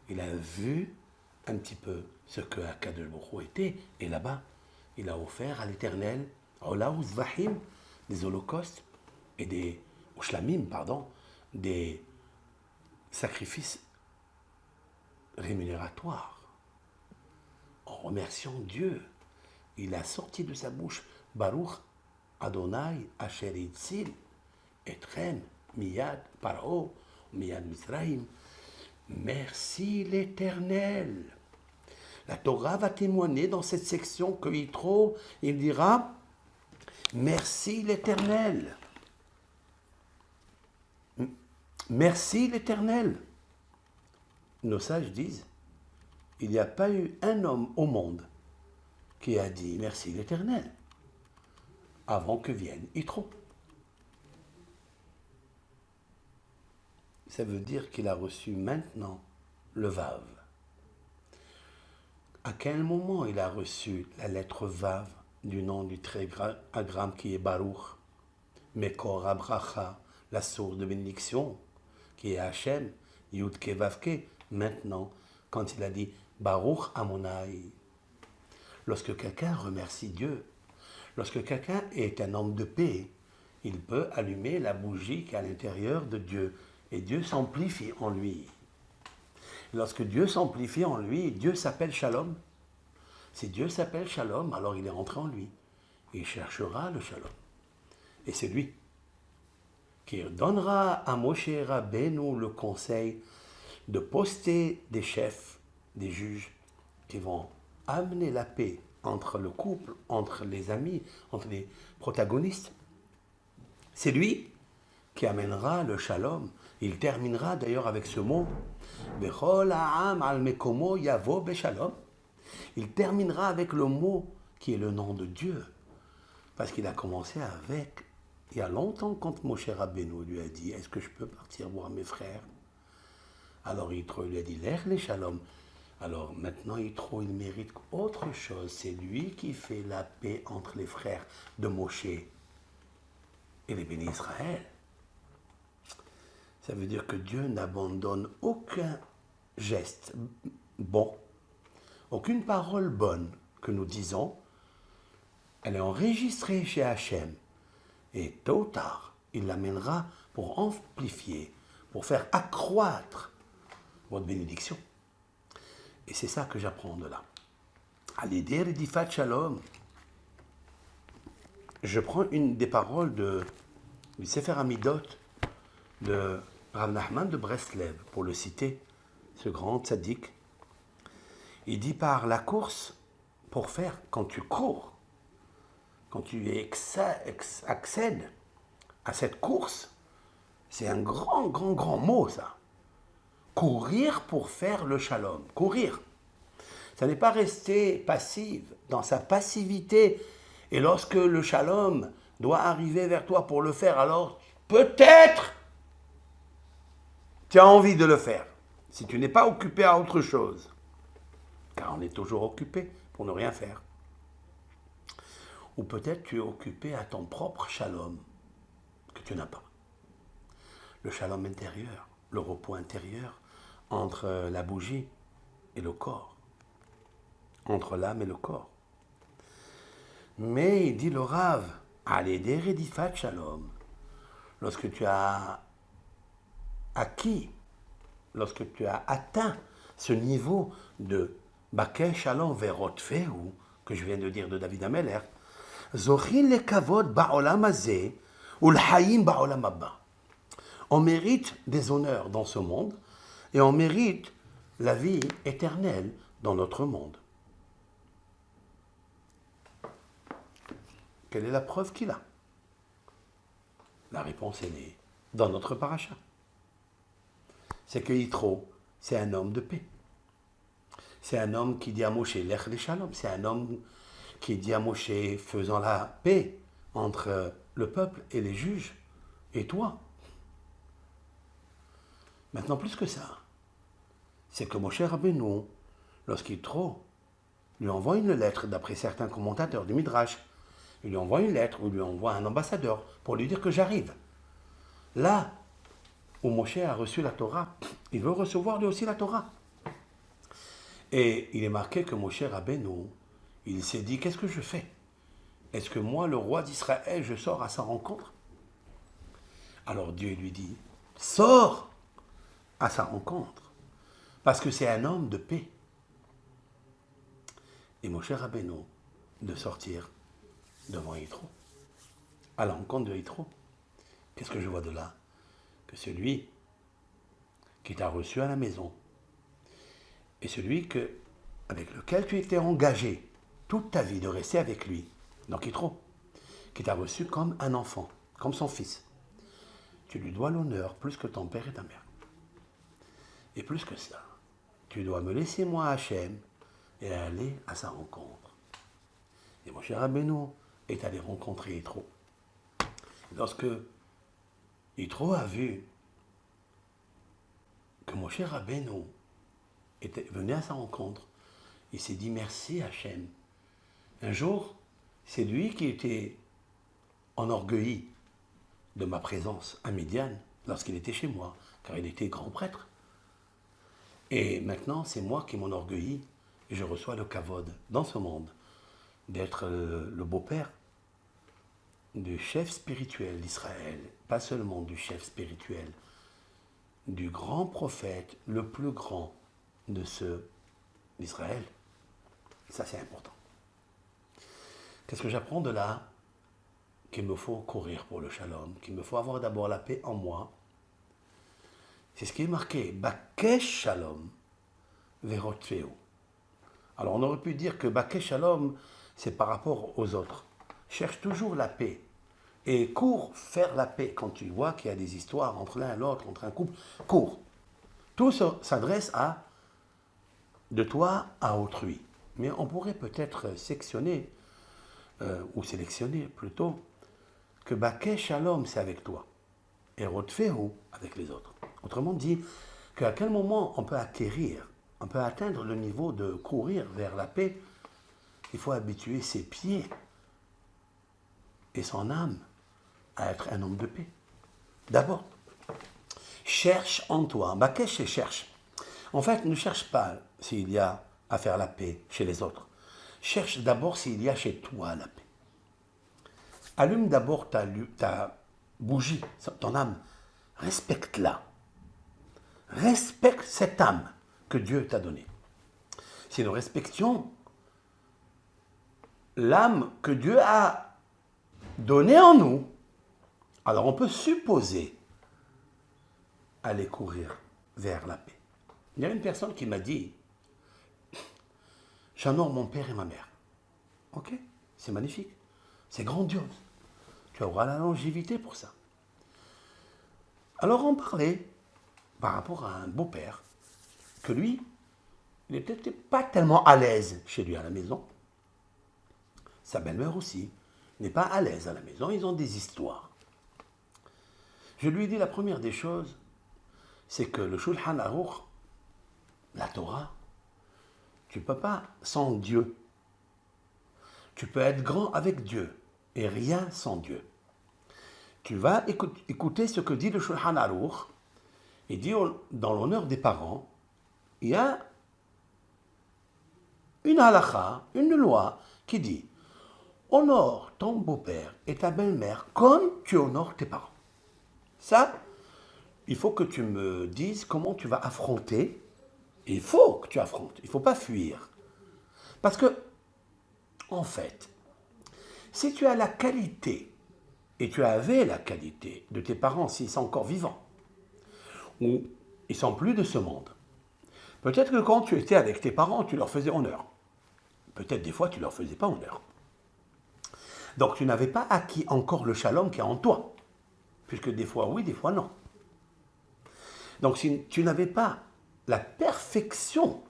il a vu un petit peu ce que Akadosh Baruch Hu était, et là-bas, il a offert à l'Éternel, Olaus Vahim, des holocaustes et des Ushlamim, des sacrifices rémunératoire. En remerciant Dieu, il a sorti de sa bouche Baruch Adonai Asher Itzil Etrem Miyad Paro Miyad Mizraim. Merci l'Éternel. La Torah va témoigner dans cette section que Yitro, il dira merci l'Éternel. Merci l'Éternel. Nos sages disent, il n'y a pas eu un homme au monde qui a dit merci l'Éternel. avant que vienne Yitro. Ça veut dire qu'il a reçu maintenant le Vav. À quel moment il a reçu la lettre Vav du nom du Tétragramme qui est Baruch, Mekor Abracha, la source de bénédiction, qui est Hachem, Yudke Vavke, maintenant, quand il a dit Baruch Amonai. Lorsque quelqu'un remercie Dieu, lorsque quelqu'un est un homme de paix, il peut allumer la bougie qui est à l'intérieur de Dieu, et Dieu s'amplifie en lui. Lorsque Dieu s'amplifie en lui, Dieu s'appelle Shalom. Si Dieu s'appelle Shalom, alors il est rentré en lui. Il cherchera le Shalom. Et c'est lui qui donnera à Moshe Rabbeinu le conseil de poster des chefs, des juges, qui vont amener la paix entre le couple, entre les amis, entre les protagonistes. C'est lui qui amènera le Shalom. Il terminera d'ailleurs avec ce mot Bechol ha'am al mekomo yavo beshalom. Il terminera avec le mot qui est le nom de Dieu. Parce qu'il a commencé avec, il y a longtemps, quand Moshe Rabbeinu lui a dit, est-ce que je peux partir voir mes frères? Alors Yitro lui a dit, l'ech les shalom. Alors maintenant Yitro, il mérite autre chose. C'est lui qui fait la paix entre les frères de Moshe et les bénis Israël. Ça veut dire que Dieu n'abandonne aucun geste bon, aucune parole bonne que nous disons. Elle est enregistrée chez Hachem. Et tôt ou tard, il l'amènera pour amplifier, pour faire accroître votre bénédiction. Et c'est ça que j'apprends de là. Alider Edifat Shalom. Je prends une des paroles du Sefer Hamidot de Rav Nachman de Breslev, pour le citer, ce grand tzaddik. Il dit par la course, pour faire, quand tu cours, quand tu accèdes à cette course, c'est un grand mot ça. Courir pour faire le shalom, courir. Ça n'est pas rester passive, dans sa passivité. Et lorsque le shalom doit arriver vers toi pour le faire, alors peut-être tu as envie de le faire. Si tu n'es pas occupé à autre chose, car on est toujours occupé pour ne rien faire. Ou peut-être tu es occupé à ton propre shalom, que tu n'as pas. Le shalom intérieur, le repos intérieur, entre la bougie et le corps, entre l'âme et le corps. Mais il dit le Rav, allez des redifat shalom, lorsque tu as acquis, lorsque tu as atteint ce niveau de Baké Shalom Verotfeu, que je viens de dire de David Ameller, Zochin le kavod ba'olam hazeh ou l'haïm ba'olam haba. On mérite des honneurs dans ce monde et on mérite la vie éternelle dans notre monde. Quelle est la preuve qu'il a? La réponse est dans notre paracha. C'est que Yitro, c'est un homme de paix. C'est un homme qui dit à Moshe, l'ech le shalom. C'est un homme qui dit à Moshe, faisant la paix entre le peuple et les juges, et toi. Maintenant, plus que ça, c'est que Moshe Rabbeinu, lorsqu'Yitro lui envoie une lettre, d'après certains commentateurs du Midrash, il lui envoie une lettre, ou lui envoie un ambassadeur, pour lui dire que j'arrive. Là où Moshe a reçu la Torah, il veut recevoir lui aussi la Torah. Et il est marqué que Moshe Rabbeinu, il s'est dit, qu'est-ce que je fais? Est-ce que moi, le roi d'Israël, je sors à sa rencontre? Alors Dieu lui dit, sors à sa rencontre, parce que c'est un homme de paix. Et Moshe Rabbeinu, de sortir devant Yitro, à la rencontre de Yitro. Qu'est-ce que je vois de là? Que celui qui t'a reçu à la maison, et celui avec lequel tu étais engagé toute ta vie de rester avec lui, donc Yitro, qui t'a reçu comme un enfant, comme son fils, tu lui dois l'honneur plus que ton père et ta mère. Et plus que ça, tu dois me laisser moi Hachem et aller à sa rencontre. Et Moshe Rabbeinu est allé rencontrer Yitro. Lorsque Yitro a vu que Moshe Rabbeinu venait à sa rencontre, il s'est dit merci Hachem. Un jour, c'est lui qui était enorgueilli de ma présence à Midian lorsqu'il était chez moi, car il était grand prêtre. Et maintenant, c'est moi qui m'enorgueillis et je reçois le kavod dans ce monde d'être le beau-père du chef spirituel d'Israël, pas seulement du chef spirituel, du grand prophète, le plus grand de ceux d'Israël. Ça, c'est important. Qu'est-ce que j'apprends de là? Qu'il me faut courir pour le shalom, qu'il me faut avoir d'abord la paix en moi. C'est ce qui est marqué, Bakesh Shalom, Verotfeu. Alors on aurait pu dire que Bakesh Shalom, c'est par rapport aux autres. Cherche toujours la paix et cours faire la paix. Quand tu vois qu'il y a des histoires entre l'un et l'autre, entre un couple, cours. Tout s'adresse à de toi à autrui. Mais on pourrait peut-être sectionner, ou sélectionner plutôt, que Bakesh Shalom, c'est avec toi, et Rotfeu avec les autres. Autrement dit, qu'à quel moment on peut acquérir, on peut atteindre le niveau de courir vers la paix, il faut habituer ses pieds et son âme à être un homme de paix. D'abord, cherche en toi. Bakesh, c'est cherche. En fait, ne cherche pas s'il y a à faire la paix chez les autres. Cherche d'abord s'il y a chez toi la paix. Allume d'abord ta bougie, ton âme. Respecte-la. Respecte cette âme que Dieu t'a donnée. Si nous respections l'âme que Dieu a donnée en nous, alors on peut supposer aller courir vers la paix. Il y a une personne qui m'a dit, j'honore mon père et ma mère. Ok, c'est magnifique, c'est grandiose. Tu auras la longévité pour ça. Alors on parlait par rapport à un beau-père, que lui, il n'était pas tellement à l'aise chez lui à la maison. Sa belle-mère aussi n'est pas à l'aise à la maison, ils ont des histoires. Je lui ai dit la première des choses, c'est que le Shulchan Aruch, la Torah, tu ne peux pas sans Dieu. Tu peux être grand avec Dieu et rien sans Dieu. Tu vas écouter ce que dit le Shulchan Aruch. Il dit, dans l'honneur des parents, il y a une halakha, une loi qui dit, honore ton beau-père et ta belle-mère comme tu honores tes parents. Ça, il faut que tu me dises comment tu vas affronter. Il faut que tu affrontes, il ne faut pas fuir. Parce que, en fait, si tu as la qualité, et tu avais la qualité de tes parents s'ils sont encore vivants, ou ils sont plus de ce monde, peut-être que quand tu étais avec tes parents, tu leur faisais honneur. Peut-être des fois, tu ne leur faisais pas honneur. Donc, tu n'avais pas acquis encore le shalom qui est en toi. Puisque des fois oui, des fois non. Donc, si tu n'avais pas la perfection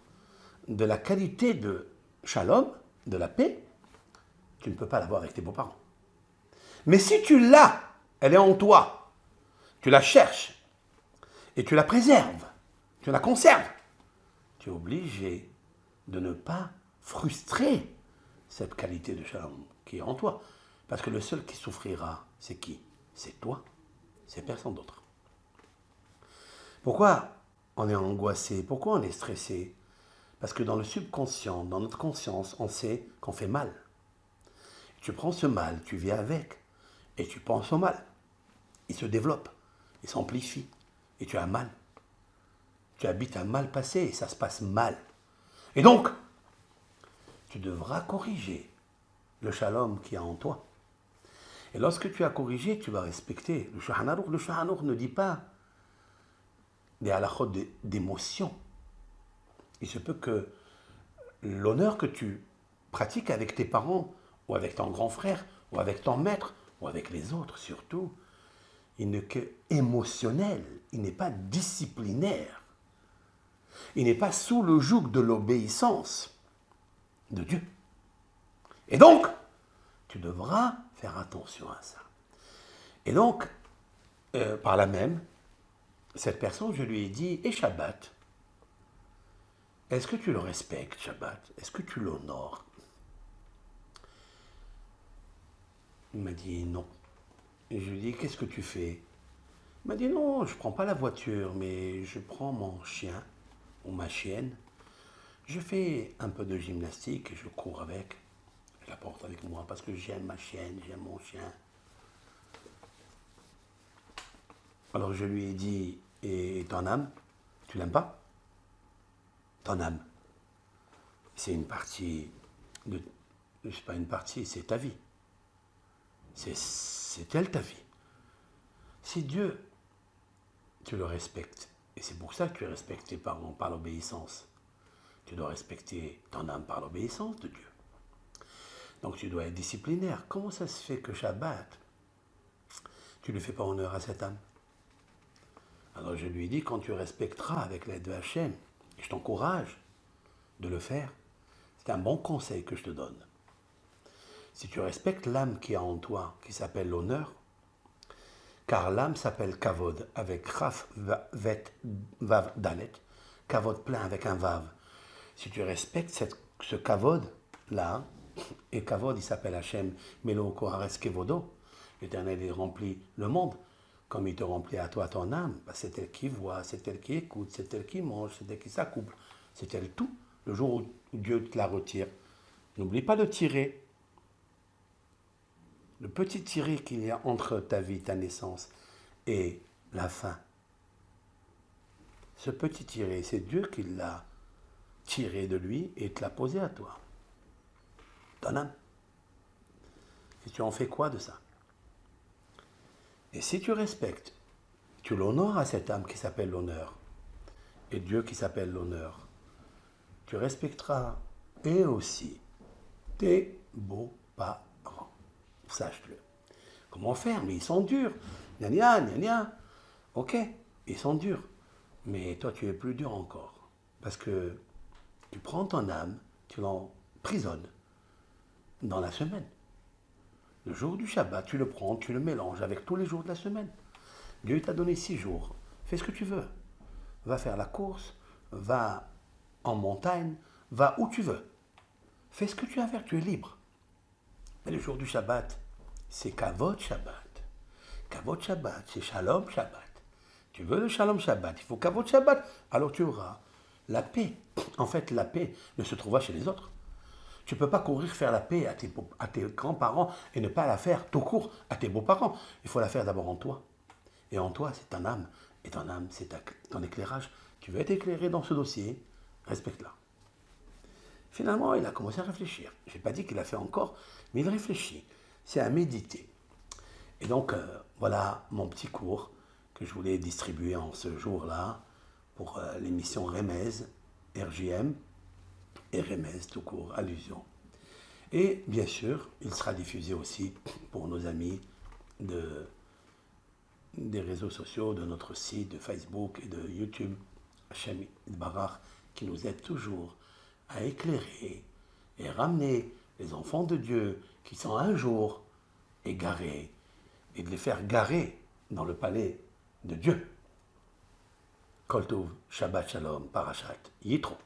de la qualité de shalom, de la paix, tu ne peux pas l'avoir avec tes beaux-parents. Mais si tu l'as, elle est en toi, tu la cherches, et tu la préserves, tu la conserves, tu es obligé de ne pas frustrer cette qualité de shalom qui est en toi. Parce que le seul qui souffrira, c'est qui? C'est toi, c'est personne d'autre. Pourquoi on est angoissé? Pourquoi on est stressé? Parce que dans le subconscient, dans notre conscience, on sait qu'on fait mal. Tu prends ce mal, tu vis avec, et tu penses au mal. Il se développe, il s'amplifie, et tu as mal. Tu habites un mal passé, et ça se passe mal. Et donc, tu devras corriger le shalom qui est en toi. Et lorsque tu as corrigé, tu vas respecter le Shulchan Aruch. Le Shulchan Aruch ne dit pas des halakhot d'émotion. Il se peut que l'honneur que tu pratiques avec tes parents, ou avec ton grand frère, ou avec ton maître, ou avec les autres surtout, il n'est que émotionnel, il n'est pas disciplinaire. Il n'est pas sous le joug de l'obéissance de Dieu. Et donc, Tu devras faire attention à ça. Et donc, par là même, cette personne, je lui ai dit, et Shabbat, est-ce que tu le respectes, Shabbat? Est-ce que tu l'honores? Il m'a dit non. Et je lui ai dit, qu'est-ce que tu fais? Il m'a dit non, je ne prends pas la voiture, mais je prends mon chien ou ma chienne. Je fais un peu de gymnastique et je cours avec. Je la porte avec moi parce que j'aime ma chienne, j'aime mon chien. Alors je lui ai dit, et ton âme, tu l'aimes pas? Ton âme, c'est une partie de... C'est pas une partie, c'est ta vie. C'est elle ta vie. Si Dieu, tu le respectes, et c'est pour ça que tu respectes tes parents par l'obéissance, tu dois respecter ton âme par l'obéissance de Dieu. Donc tu dois être disciplinaire. Comment ça se fait que Shabbat, tu ne fais pas honneur à cette âme? Alors je lui ai dit, quand tu respecteras avec l'aide de Hachem, et je t'encourage de le faire, c'est un bon conseil que je te donne. Si tu respectes l'âme qui est en toi, qui s'appelle l'honneur, car l'âme s'appelle Kavod, avec Raf, Vet, Vav, Dalet, Kavod plein avec un Vav. Si tu respectes ce Kavod-là, et Kavod, il s'appelle Hachem, Melo Kohares Kevodo, l'Éternel, il remplit le monde, comme il te remplit à toi ton âme, c'est elle qui voit, c'est elle qui écoute, c'est elle qui mange, c'est elle qui s'accouple, c'est elle tout. Le jour où Dieu te la retire, n'oublie pas de tirer. Le petit tiré qu'il y a entre ta vie, ta naissance et la fin. Ce petit tiré, c'est Dieu qui l'a tiré de lui et te l'a posé à toi. Ton âme. Et tu en fais quoi de ça? Et si tu respectes, tu l'honores à cette âme qui s'appelle l'honneur, et Dieu qui s'appelle l'honneur, tu respecteras et aussi tes beaux-parents. Sache-le. Comment faire? Mais ils sont durs. Gna gna, gna gna. Ok, ils sont durs. Mais toi, tu es plus dur encore. Parce que tu prends ton âme, tu l'emprisonnes dans la semaine. Le jour du Shabbat, tu le prends, tu le mélanges avec tous les jours de la semaine. Dieu t'a donné 6 jours. Fais ce que tu veux. Va faire la course, va en montagne, va où tu veux. Fais ce que tu as à faire, tu es libre. Mais le jour du Shabbat, c'est Kavod Shabbat. Kavod Shabbat, c'est Shalom Shabbat. Tu veux le Shalom Shabbat, il faut Kavod Shabbat, alors tu auras la paix. En fait, la paix ne se trouve pas chez les autres. Tu ne peux pas courir faire la paix à tes grands-parents et ne pas la faire tout court à tes beaux-parents. Il faut la faire d'abord en toi. Et en toi, c'est ton âme. Et ton âme, c'est ton éclairage. Tu veux être éclairé dans ce dossier, respecte-la. Finalement, il a commencé à réfléchir. Je n'ai pas dit qu'il a fait encore, mais il réfléchit. C'est à méditer. Et donc, voilà mon petit cours que je voulais distribuer en ce jour-là pour l'émission Remez, RJM, et Remez tout court, allusion. Et bien sûr, il sera diffusé aussi pour nos amis des réseaux sociaux, de notre site, de Facebook et de YouTube, Hachem Barach, qui nous aide toujours à éclairer et ramener les enfants de Dieu qui sont un jour égarés et de les faire garer dans le palais de Dieu. Kol Tov, Shabbat Shalom, Parashat Yitro.